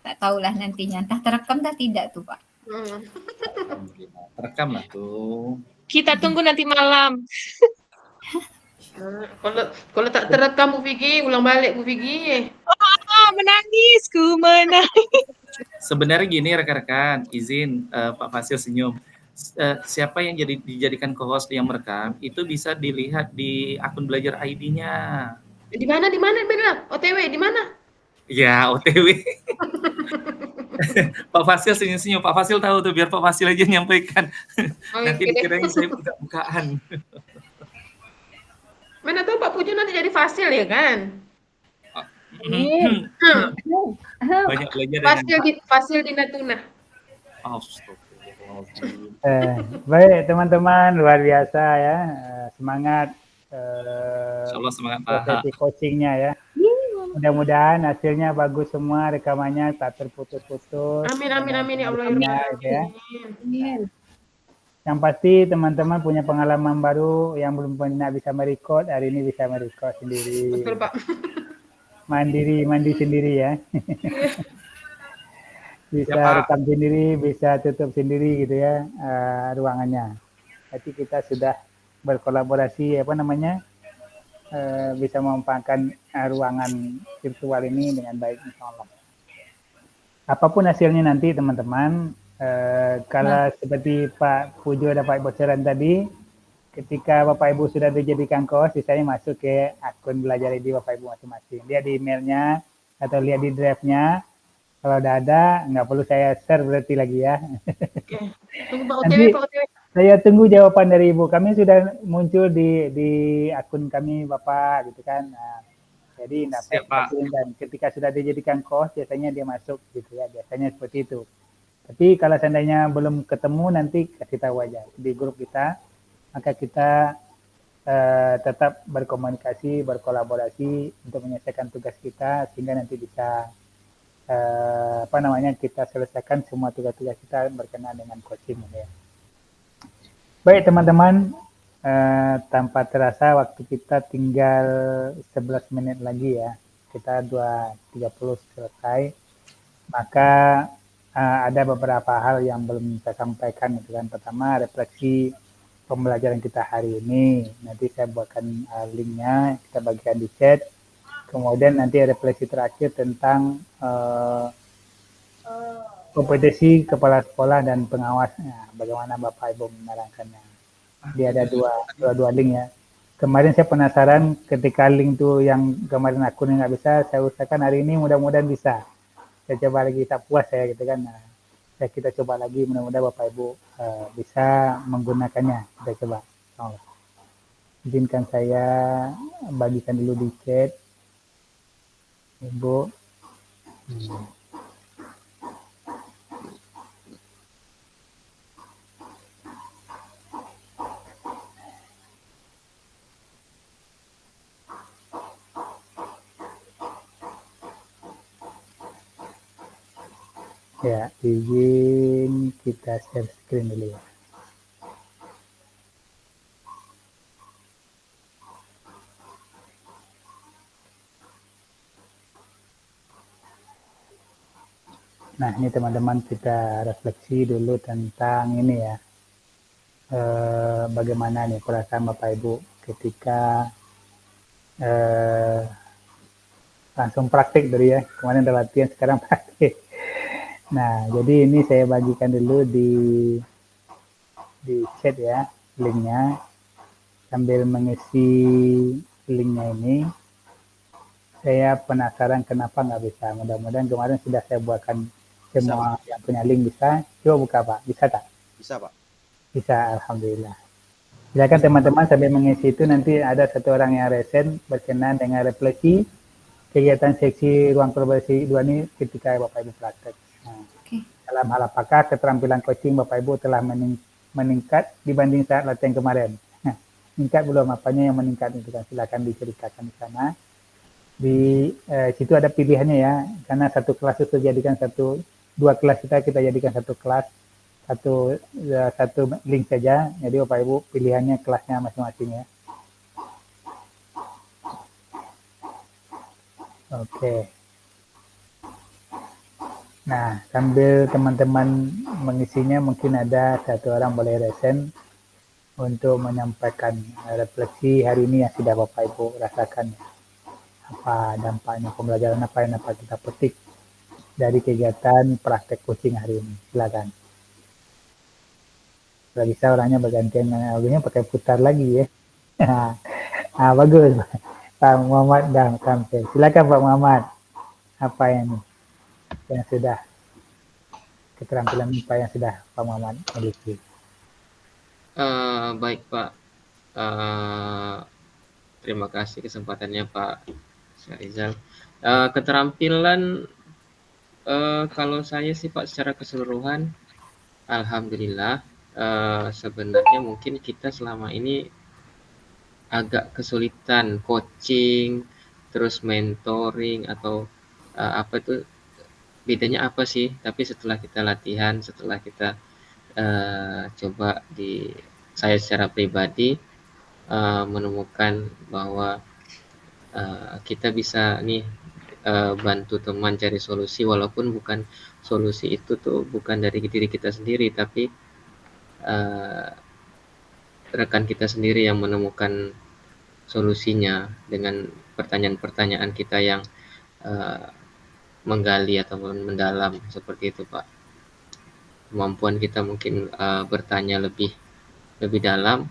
tak tahulah nantinya, entah terekam entah tidak tuh Pak. Terekam lah tuh. Kita tunggu nanti malam. Kalau tak terekam Bu Vicky, ulang balik Bu Vicky. Menangis, ku menangis. Sebenarnya gini rekan-rekan, izin Pak Fasil senyum. Siapa yang dijadikan co-host yang merekam itu bisa dilihat di akun belajar ID-nya. Di mana benar? OTW di mana? Ya, OTW. Pak Fasil senyum-senyum. Pak Fasil tahu tuh, biar Pak Fasil aja nyampaikan. Nanti dikirain saya buka-bukaan. Mana tahu Pak Pujo nanti jadi Fasil ya kan? Banyak belajar Fasil di Natuna. Baik teman-teman, luar biasa ya, semangat Insyaallah semangat Pak. coachingnya ya. Mudah-mudahan hasilnya bagus semua, rekamannya tak terputus-putus. Amin ya Allah ya. Yang pasti teman-teman punya pengalaman baru, yang belum pernah bisa merecord, hari ini bisa merecord sendiri. Betul Pak. Mandi sendiri ya. Bisa rekam sendiri, bisa tutup sendiri gitu ya ruangannya. Jadi kita sudah berkolaborasi bisa memanfaatkan ruangan virtual ini dengan baik insyaallah. Apapun hasilnya nanti teman-teman, kalau seperti Pak Pujo dapat bocoran tadi, ketika Bapak Ibu sudah dijadikan coach, sisanya masuk ke akun belajar ID Bapak Ibu masing-masing. Lihat di emailnya atau lihat di drive-nya. Kalau udah ada, nggak perlu saya share berarti lagi ya. Oke. Tunggu Pak OTW. Saya tunggu jawaban dari Ibu. Kami sudah muncul di akun kami Bapak gitu kan. Nah, jadi dan ketika sudah dijadikan coach, biasanya dia masuk gitu ya. Biasanya seperti itu. Tapi kalau seandainya belum ketemu, nanti kasih tahu aja di grup kita. Maka kita tetap berkomunikasi, berkolaborasi untuk menyelesaikan tugas kita sehingga nanti bisa kita selesaikan semua tugas-tugas kita berkenaan dengan coaching ya. Baik teman-teman, tanpa terasa waktu kita tinggal 11 menit lagi ya. Kita 2.30 selesai. Maka ada beberapa hal yang belum saya sampaikan gitu kan. Pertama, refleksi pembelajaran kita hari ini. Nanti saya buatkan linknya, kita bagikan di chat. Kemudian nanti refleksi terakhir tentang kompetensi kepala sekolah dan pengawasnya. Bagaimana Bapak Ibu menerangkannya. Dia ada dua link ya. Kemarin saya penasaran ketika link itu yang kemarin akunnya nggak bisa, saya usahakan hari ini mudah-mudahan bisa. saya coba lagi tak puas saya gitu kan. Nah, kita coba lagi, mudah-mudahan Bapak Ibu bisa menggunakannya. Kita coba. Oh. Izinkan saya bagikan dulu di chat, Ibu. Ya, izin kita share screen dulu ya. Nah, ini teman-teman kita refleksi dulu tentang ini ya. Bagaimana nih perasaan Bapak Ibu ketika langsung praktik dulu ya. Kemarin udah latihan, sekarang praktik. Nah, jadi ini saya bagikan dulu di chat ya, linknya. Sambil mengisi linknya ini, saya penasaran kenapa nggak bisa. Mudah-mudahan kemarin sudah saya buatkan semua yang punya link bisa. Coba buka Pak, bisa tak? Bisa Pak. Bisa, Alhamdulillah. Silakan teman-teman sambil mengisi itu, nanti ada satu orang yang resen berkenan dengan refleksi kegiatan seksi ruang kolaborasi 2 ini ketika Bapak Ibu praktek. Nah, dalam hal apakah keterampilan coaching Bapak Ibu telah meningkat dibanding saat latihan kemarin? Nah, meningkat belum, apanya yang meningkat itu kan silakan diceritakan di sana. Di situ ada pilihannya ya, karena satu kelas itu jadikan dua kelas kita jadikan satu kelas, satu link saja. Jadi Bapak Ibu pilihannya kelasnya masing-masing ya. Oke. Nah, sambil teman-teman mengisinya, mungkin ada satu orang boleh resen untuk menyampaikan refleksi hari ini yang sudah Bapak Ibu rasakan. Apa dampaknya, pembelajaran apa yang dapat kita petik dari kegiatan praktek coaching hari ini. Silakan. Kalau bisa orangnya bergantian, akhirnya pakai putar lagi ya. Bagus. Pak Muhammad dan tampil. Silakan Pak Muhammad. Apa yang sudah keterampilan apa yang sudah Pak Muhammad miliki? Baik Pak. Terima kasih kesempatannya Pak Syarizal. Keterampilan kalau saya sih Pak secara keseluruhan, alhamdulillah. Sebenarnya mungkin kita selama ini agak kesulitan coaching, terus mentoring atau apa itu bedanya apa sih? Tapi setelah kita latihan, setelah kita coba saya secara pribadi menemukan bahwa kita bisa nih bantu teman cari solusi, walaupun bukan solusi itu tuh bukan dari diri kita sendiri, tapi rekan kita sendiri yang menemukan solusinya dengan pertanyaan-pertanyaan kita yang menggali ataupun mendalam seperti itu Pak. Kemampuan kita mungkin bertanya lebih dalam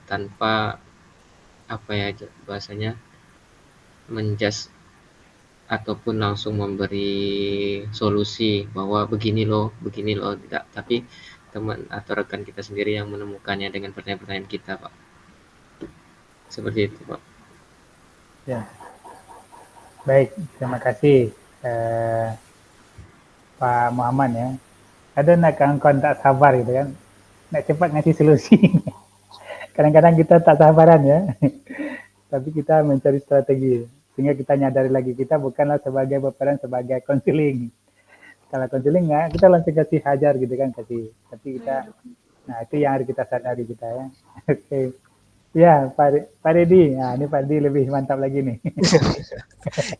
tanpa apa ya bahasanya menjudge ataupun langsung memberi solusi bahwa begini loh tidak, tapi teman atau rekan kita sendiri yang menemukannya dengan pertanyaan-pertanyaan kita Pak. Seperti itu Pak. Ya. Baik, terima kasih Pak Muhammad ya. Ada nak kawan-kawan tak sabar gitu kan, nak cepat ngasih solusi. Kadang-kadang kita tak sabaran ya, tapi kita mencari strategi sehingga kita nyadari lagi kita bukanlah sebagai berperan sebagai konseling. Kalau konseling ya kita langsung kasih hajar gitu kan, tapi kita, nah itu yang harus kita sadari kita ya. Oke. Ya, Pak Redi. Nah, ini Pak Redi lebih mantap lagi nih.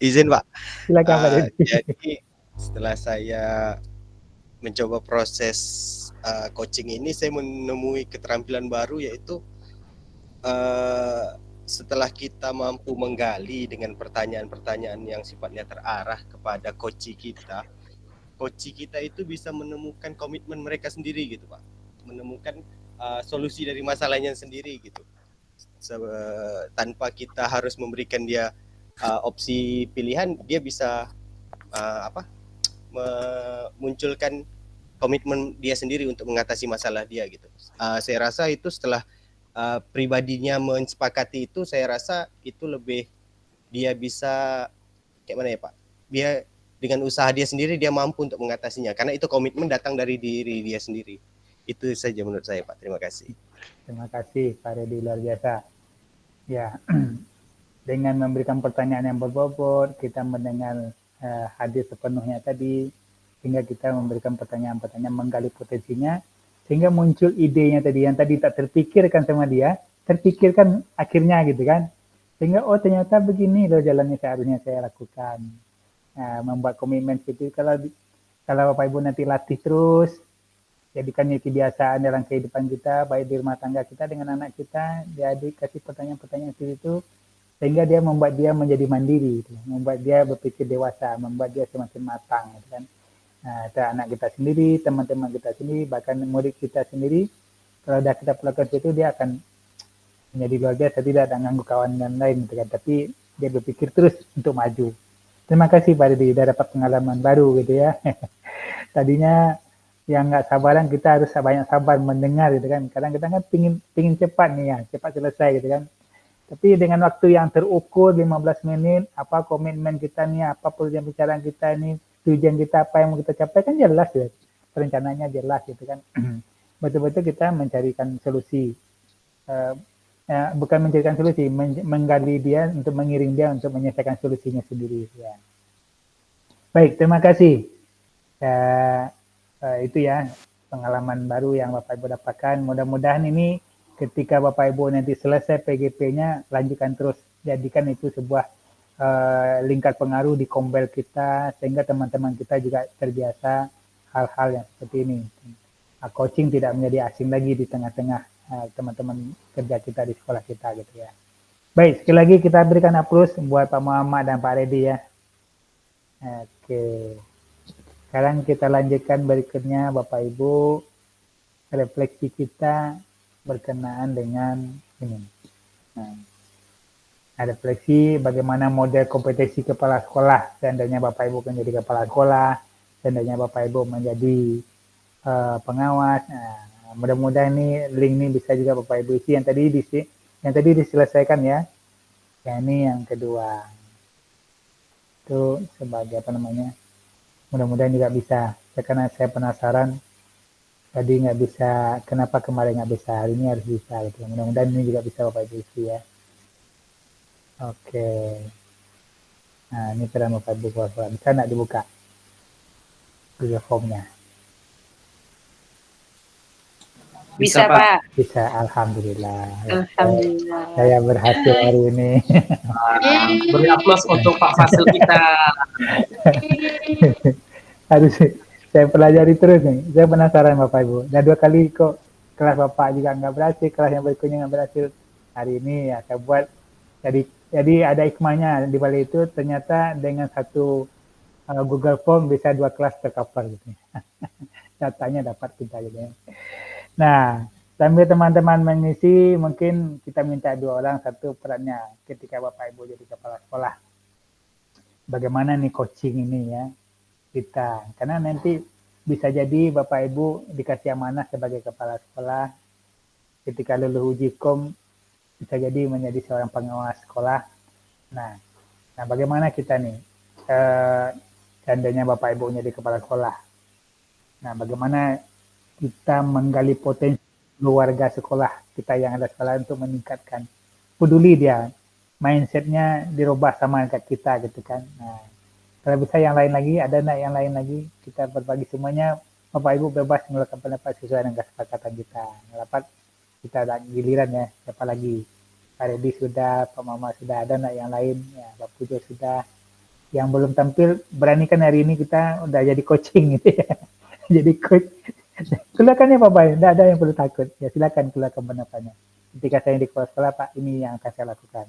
Izin Pak. Silakan Pak Redi. Jadi setelah saya mencoba proses coaching ini, saya menemui keterampilan baru, yaitu setelah kita mampu menggali dengan pertanyaan-pertanyaan yang sifatnya terarah kepada coach kita itu bisa menemukan komitmen mereka sendiri gitu Pak, menemukan solusi dari masalahnya sendiri gitu, tanpa kita harus memberikan dia opsi pilihan. Dia bisa memunculkan komitmen dia sendiri untuk mengatasi masalah dia gitu. Saya rasa itu setelah pribadinya mensepakati itu, saya rasa itu lebih dia bisa kayak mana ya Pak? Dia dengan usaha dia sendiri dia mampu untuk mengatasinya karena itu komitmen datang dari diri dia sendiri. Itu saja menurut saya Pak. Terima kasih. Terima kasih Pak Redi, luar biasa. Ya, dengan memberikan pertanyaan yang berbobot, kita mendengar hadir sepenuhnya tadi, sehingga kita memberikan pertanyaan-pertanyaan menggali potensinya, sehingga muncul idenya tadi yang tadi tak terpikirkan sama dia, terpikirkan akhirnya gitu kan, sehingga oh ternyata begini loh jalannya seharusnya saya lakukan. Membuat komitmen seperti itu, kalau Bapak Ibu nanti latih terus, jadikan ini kebiasaan dalam kehidupan kita, baik di rumah tangga kita dengan anak kita, jadi kasih pertanyaan-pertanyaan seperti itu, sehingga dia membuat dia menjadi mandiri, gitu. Membuat dia berpikir dewasa, membuat dia semakin matang, gitu kan. Anak kita sendiri, teman-teman kita sendiri, bahkan murid kita sendiri, kalau dah kita perlakukan itu dia akan menjadi luar biasa, tidak ada ganggu kawan dan lain, gitu kan. Tapi dia berpikir terus untuk maju. Terima kasih Pak Ridi, sudah dapat pengalaman baru gitu ya. Tadinya yang nggak sabaran kita harus banyak sabar mendengar gitu kan. Kadang-kadang kan pingin cepat nih ya, cepat selesai gitu kan. Tapi dengan waktu yang terukur 15 menit, apa komitmen kita nih, apa pembicaraan kita nih, tujuan kita apa yang mau kita capai kan jelas ya. Perencanaannya jelas gitu kan. Betul-betul kita mencarikan solusi. Bukan mencarikan solusi, menggali dia untuk mengiring dia untuk menyelesaikan solusinya sendiri. Ya. Baik, terima kasih. Itu ya pengalaman baru yang Bapak Ibu dapatkan. Mudah-mudahan ini ketika Bapak Ibu nanti selesai PGP-nya, lanjutkan terus. Jadikan itu sebuah lingkar pengaruh di kombel kita, sehingga teman-teman kita juga terbiasa hal-hal yang seperti ini. Coaching tidak menjadi asing lagi di tengah-tengah teman-teman kerja kita di sekolah kita gitu ya. Baik, sekali lagi kita berikan aplaus buat Pak Muhammad dan Pak Redi ya. Oke. Sekarang kita lanjutkan berikutnya Bapak Ibu, refleksi kita berkenaan dengan ini. Refleksi bagaimana model kompetensi kepala sekolah. Seandainya Bapak Ibu menjadi kepala sekolah, seandainya Bapak Ibu menjadi pengawas. Mudah-mudahan ini link ini bisa juga Bapak Ibu isi yang tadi diselesaikan ya. Yang ini yang kedua. Itu sebagai apa namanya? Mudah-mudahan juga bisa. Karena saya penasaran tadi nggak bisa, kenapa kemarin nggak bisa, hari ini harus bisa gitu. Mudah-mudahan ini juga bisa Bapak Ibu isi ya. Oke. Nah, ini peran Bapak Ibu bisa nggak dibuka Google Form-nya? Bisa Pak. Bisa, alhamdulillah. Alhamdulillah. Saya berhasil hari ini. Beri aplaus untuk Pak Fasil kita. Harus saya pelajari terus nih. Saya penasaran Bapak Ibu. Dan 2 kali kok kelas Bapak juga nggak berhasil, kelas yang berikutnya nggak berhasil. Hari ini ya saya buat. Jadi ada hikmahnya di balik itu. Ternyata dengan satu Google Form bisa 2 kelas tercover gitu. Datanya dapat kita gitu ya. Nah, sambil teman-teman mengisi, mungkin kita minta 2 orang, satu perannya ketika Bapak Ibu jadi kepala sekolah. Bagaimana nih coaching ini ya kita, karena nanti bisa jadi Bapak Ibu dikasih amanah sebagai kepala sekolah, ketika lulus uji kom bisa jadi menjadi seorang pengawas sekolah. Nah bagaimana kita nih seandainya Bapak Ibu jadi kepala sekolah, nah bagaimana kita menggali potensi keluarga sekolah kita yang ada sekolah untuk meningkatkan peduli dia, mindsetnya dirubah sama kayak kita gitu kan. Nah, kalau bisa yang lain lagi, ada enggak yang lain lagi, kita berbagi semuanya, Bapak Ibu bebas melakukan pendapat sesuai dengan kesepakatan kita. Dapat kita ada giliran ya, siapa lagi? Pak Redi sudah, Pak Mama sudah, ada enggak yang lain? Ya, Pak Pujo sudah. Yang belum tampil, beranikan hari ini kita udah jadi coaching gitu ya. Jadi coach. Keluarkan ya Bapak, tidak ada yang perlu takut. Ya silakan keluarkan pendapatnya. Ketika saya di sekolah Pak, ini yang akan saya lakukan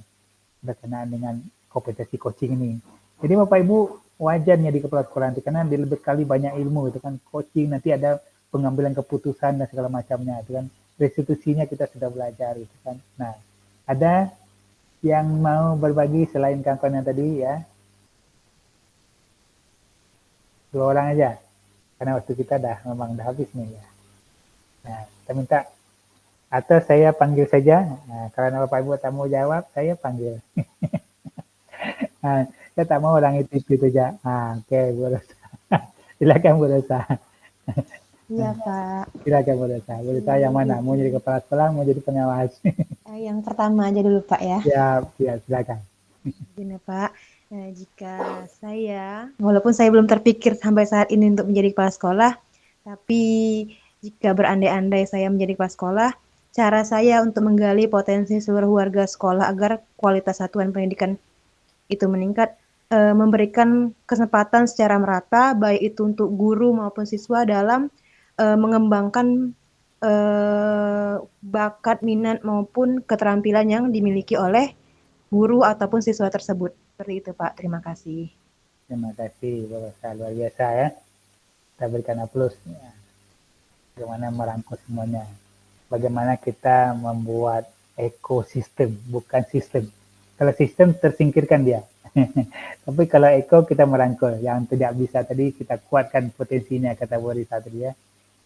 berkenaan dengan kompetensi coaching ini. Jadi Bapak Ibu wajarnya di kepala sekolah nanti, karena dia lebih kali banyak ilmu itu kan, coaching nanti ada pengambilan keputusan dan segala macamnya itu kan, restitusinya kita sudah belajar itu kan. Nah, ada yang mau berbagi selain kawan-kawan yang tadi ya? 2 orang aja. Karena waktu kita memang dah habis nih ya. Nah, kita minta atau saya panggil saja. Nah, kalau Bapak Ibu tak mau jawab, saya panggil. Nah, saya tak mau orang itu saja. Oke, Bu Rosa. Silakan Bu Rosa. Iya, Pak. Silakan Bu Rosa. Bu Rosa yang mana? Mau jadi kepala sekolah, mau jadi pengawas? Yang pertama aja dulu, Pak ya. Ya, silakan. Gini, Pak. Nah, jika saya, walaupun saya belum terpikir sampai saat ini untuk menjadi kepala sekolah, tapi jika berandai-andai saya menjadi kepala sekolah, cara saya untuk menggali potensi seluruh warga sekolah agar kualitas satuan pendidikan itu meningkat, memberikan kesempatan secara merata, baik itu untuk guru maupun siswa dalam mengembangkan bakat, minat maupun keterampilan yang dimiliki oleh guru ataupun siswa tersebut. Seperti itu, Pak. Terima kasih. Terima kasih, Bu Rosa. Luar biasa ya. Kita berikan aplaus. Ya. Bagaimana merangkul semuanya. Bagaimana kita membuat ekosistem, bukan sistem. Kalau sistem tersingkirkan dia. Tapi kalau eko kita merangkul. Yang tidak bisa tadi kita kuatkan potensinya, kata Bu Risa tadi ya.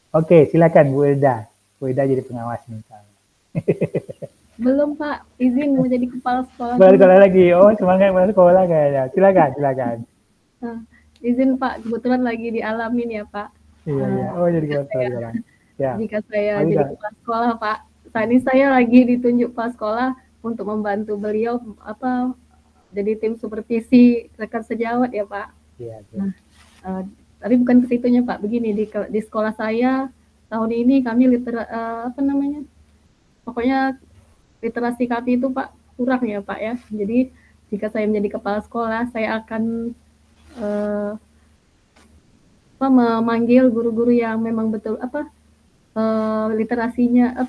Oke, silakan Bu Ida. Bu Ida jadi pengawas nih. Belum Pak, izin mau jadi kepala sekolah. Baru sekolah lagi. Oh, semangat masuk sekolah kayaknya. Silakan. Nah, izin Pak, kebetulan lagi dialamin ya Pak. Iya. Oh, jadi kepala sekolah. Ya. Jika saya jadi kepala sekolah Pak, saat ini saya lagi ditunjuk kepala sekolah untuk membantu beliau jadi tim supervisi rekan sejawat ya Pak. Iya. Nah, tapi bukan ke situnya Pak. Begini di sekolah saya tahun ini kami pokoknya literasi kami itu Pak kurang ya Pak ya. Jadi jika saya menjadi kepala sekolah, saya akan memanggil guru-guru yang memang betul literasinya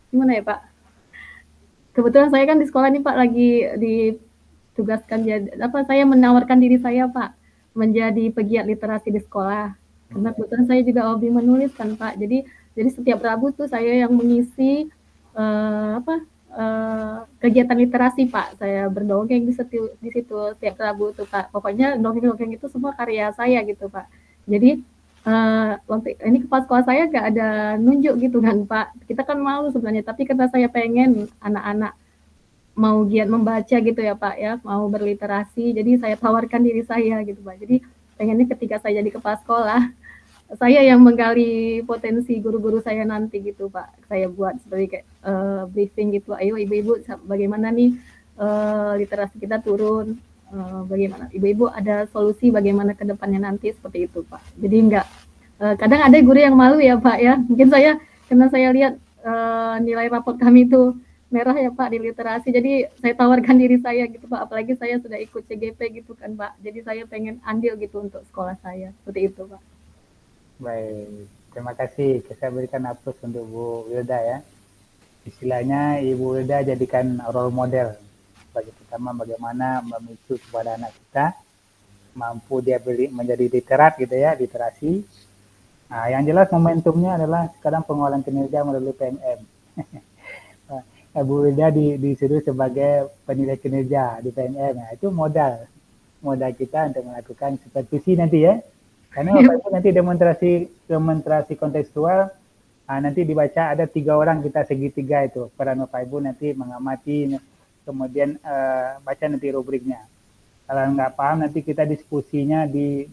gimana ya Pak? Kebetulan saya kan di sekolah ini Pak lagi ditugaskan saya menawarkan diri saya Pak menjadi pegiat literasi di sekolah. Karena kebetulan saya juga hobi menulis kan Pak. Jadi setiap Rabu tuh saya yang mengisi kegiatan literasi Pak. Saya berdongeng di situ setiap Rabu tuh Pak. Pokoknya dongeng-dongeng itu semua karya saya gitu Pak. Jadi waktu ini kepala sekolah saya gak ada nunjuk gitu kan Pak. Kita kan malu sebenarnya, tapi karena saya pengen anak-anak mau giat membaca gitu ya Pak ya, mau berliterasi. Jadi saya tawarkan diri saya gitu Pak. Jadi pengennya ketika saya jadi kepala sekolah, saya yang menggali potensi guru-guru saya nanti gitu Pak. Saya buat seperti kayak briefing gitu. Ayo ibu-ibu bagaimana nih literasi kita turun. Bagaimana ibu-ibu ada solusi bagaimana ke depannya nanti seperti itu Pak. Jadi kadang ada guru yang malu ya Pak ya. Mungkin karena saya lihat nilai raport kami itu merah ya Pak di literasi. Jadi saya tawarkan diri saya gitu Pak. Apalagi saya sudah ikut CGP gitu kan Pak. Jadi saya pengen andil gitu untuk sekolah saya. Seperti itu Pak. Baik, terima kasih. Saya berikan aplaus untuk Bu Wilda ya. Istilahnya Ibu Wilda jadikan role model bagi pertama bagaimana memicu kepada anak kita mampu dia menjadi literat gitu ya, literasi. Nah, yang jelas momentumnya adalah sekarang pengelolaan kinerja melalui PNM. Bu Wilda disuruh sebagai penilai kinerja di PNM. Nah, itu modal kita untuk melakukan supervisi nanti ya. Karena Bapak Ibu nanti demonstrasi kontekstual, nanti dibaca ada 3 orang kita segitiga itu. Peran Bapak Ibu nanti mengamati, kemudian baca nanti rubriknya. Kalau nggak paham nanti kita diskusinya di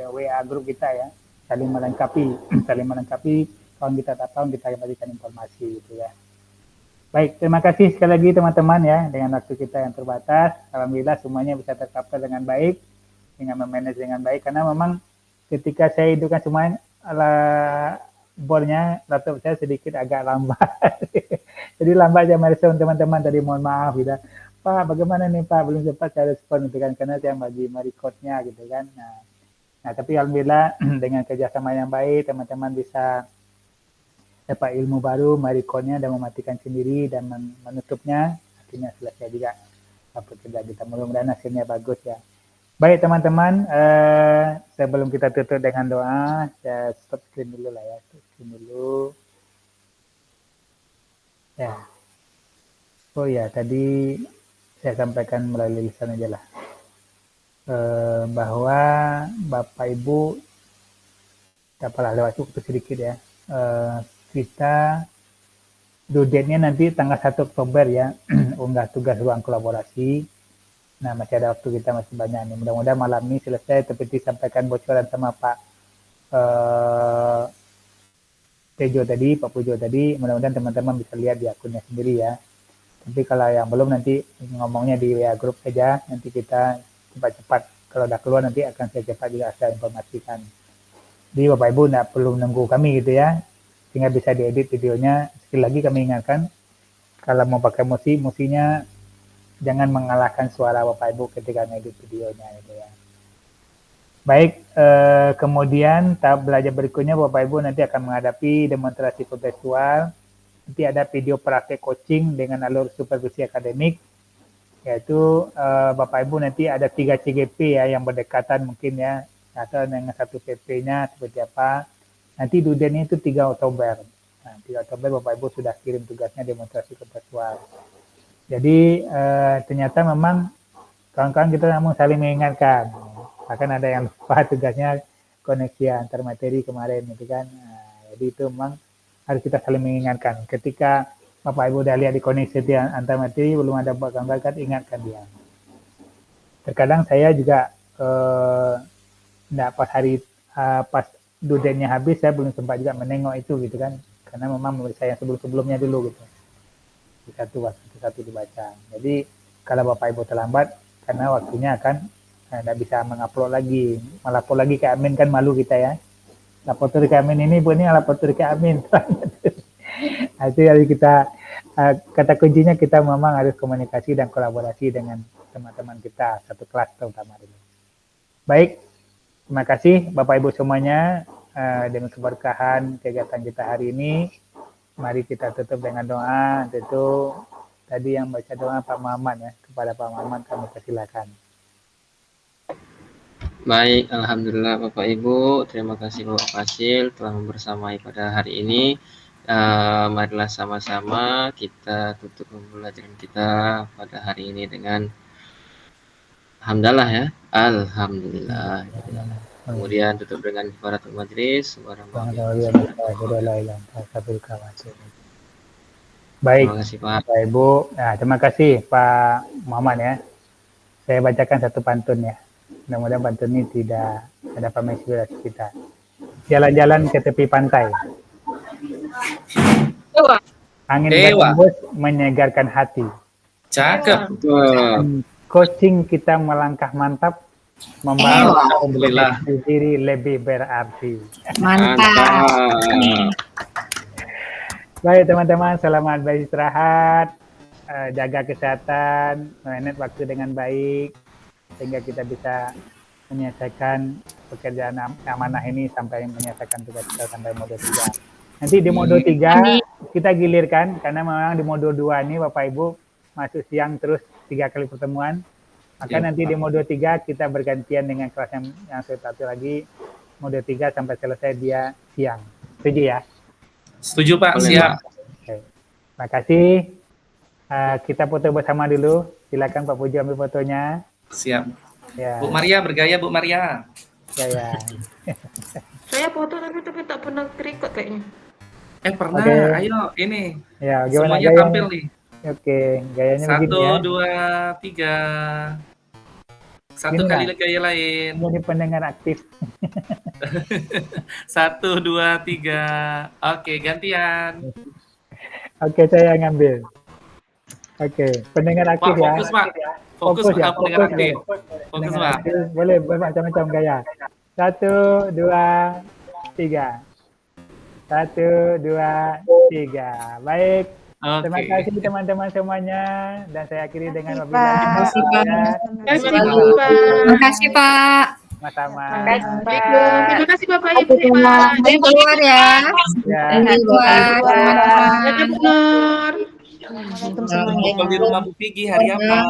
WA grup kita ya, saling melengkapi. Kalau kita tak tahu kita berikan informasi gitu ya. Baik, terima kasih sekali lagi teman-teman ya, dengan waktu kita yang terbatas. Alhamdulillah semuanya bisa tercapai dengan baik. Dengan memanage dengan baik, karena memang ketika saya hidupkan semuanya bornya laptop saya sedikit agak lambat. Jadi lambat saya merespon teman-teman tadi, mohon maaf gitu. Pak, bagaimana nih Pak, belum sempat saya respon gitu kan, karena saya bagi merekodnya gitu kan. Nah, tapi alhamdulillah dengan kerjasama yang baik teman-teman bisa dapat ilmu baru, merekodnya dan mematikan sendiri dan menutupnya, akhirnya selesai juga pekerjaan kita. Mudah-mudahan hasilnya bagus ya. Baik teman-teman, sebelum kita tutup dengan doa, saya stop screen dulu lah ya. Ya. Oh ya, tadi saya sampaikan melalui lisan aja lah. bahwa Bapak Ibu apalah lewat waktu sedikit ya. Kita due date-nya nanti tanggal 1 Oktober ya, unggah tugas ruang kolaborasi. Nah, masih ada waktu, kita masih banyak nih. Mudah-mudahan malam ini selesai, seperti disampaikan bocoran sama Pak Tejo tadi, Pak Pujo tadi. Mudah-mudahan teman-teman bisa lihat di akunnya sendiri ya. Tapi kalau yang belum, nanti ngomongnya di WA Group saja. Nanti kita cepat-cepat, kalau udah keluar nanti akan saya cepat juga saya informasikan. Jadi Bapak Ibu tidak perlu menunggu kami gitu ya, sehingga bisa diedit videonya. Sekali lagi kami ingatkan, kalau mau pakai musinya jangan mengalahkan suara Bapak Ibu ketika ngedit videonya gitu ya. Baik, kemudian tahap belajar berikutnya Bapak Ibu nanti akan menghadapi demonstrasi kontekstual. Nanti ada video praktek coaching dengan alur supervisi akademik, yaitu Bapak Ibu nanti ada 3 CGP ya yang berdekatan mungkin ya, atau dengan 1 PP-nya seperti apa. Nanti due date-nya itu 3 Oktober. Nah, 3 Oktober Bapak Ibu sudah kirim tugasnya demonstrasi kontekstual. Jadi ternyata memang kawan-kawan kita namun saling mengingatkan. Bahkan ada yang lupa tugasnya koneksi antar materi kemarin gitu kan. Nah, jadi itu memang harus kita saling mengingatkan. Ketika Bapak Ibu udah lihat di koneksi antar materi belum ada buat gambar, ingatkan dia. Terkadang saya juga pas hari pas due date-nya habis saya belum sempat juga menengok itu gitu kan. Karena memang menurut saya sebelum-sebelumnya dulu gitu. Satu dibaca. Jadi kalau Bapak Ibu terlambat karena waktunya akan tidak bisa mengupload lagi, melapor lagi ke admin kan malu kita ya. Lapor ke admin ini bu, ini lapor ke admin. Itu jadi kita kata kuncinya kita memang harus komunikasi dan kolaborasi dengan teman-teman kita satu kelas terutama ini. Baik, terima kasih Bapak Ibu semuanya dengan keberkahan kegiatan kita hari ini. Mari kita tutup dengan doa. Tentu tadi yang baca doa Pak Muhammad ya, kepada Pak Muhammad kami persilakan. Baik, alhamdulillah Bapak Ibu, terima kasih Bapak Fasil telah membersamai pada hari ini. Marilah sama-sama kita tutup pembelajaran kita pada hari ini dengan hamdalah ya, alhamdulillah. Kemudian tutup dengan kifaratul majlis. Baik, terima kasih Pak. Bapak Ibu. Nah, terima kasih Pak Muhammad ya. Saya bacakan satu pantun ya. Mudah-mudahan pantun ini tidak ada menginspirasi kita. Jalan-jalan ke tepi pantai. Angin berhembus menyegarkan hati. Cakep. Coaching kita melangkah mantap, membawa diri lebih berarti. Mantap. Baik teman-teman, selamat beristirahat, jaga kesehatan, manage waktu dengan baik, sehingga kita bisa menyelesaikan pekerjaan amanah ini sampai menyelesaikan tugas kita sampai modul 3. Nanti di modul 3 kita gilirkan, karena memang di modul 2 ini Bapak Ibu masuk siang terus 3 kali pertemuan. Maka nanti di modul 3 kita bergantian dengan kelas yang satu lagi, modul 3 sampai selesai dia siang. Setuju ya? Setuju Pak, siap. Oke. Terima kasih. Kita foto bersama dulu. Silakan Pak Pujo ambil fotonya. Siap. Ya. Bu Maria bergaya Bu Maria. Ya. Saya foto tapi tak pernah record kayaknya. Pernah. Okay. Ayo ini. Ya, semuanya gayanya? tampil nih. Oke, gayanya 1, begini ya. 2, 3. Satu Gini kali lah. gaya lain. Jadi pendengar aktif. 1, 2, 3. Oke, gantian. Oke, saya ngambil. Oke, pendengar aktif Pak, ya. fokus Pak. Fokus ya, Pak, pendengar aktif. Fokus Pendengar Pak. aktif. Boleh macam-macam gaya. 1, 2, 3. 1, 2, 3. Baik. Terima kasih teman-teman semuanya, dan saya akhiri dengan wabillahi Terima kasih Pak. Sama-sama. Terima kasih Bapak Ibu. Saya keluar ya. Ya. Keluar. Dadah Bu Nur. Di rumah Bu Pigi hari apa?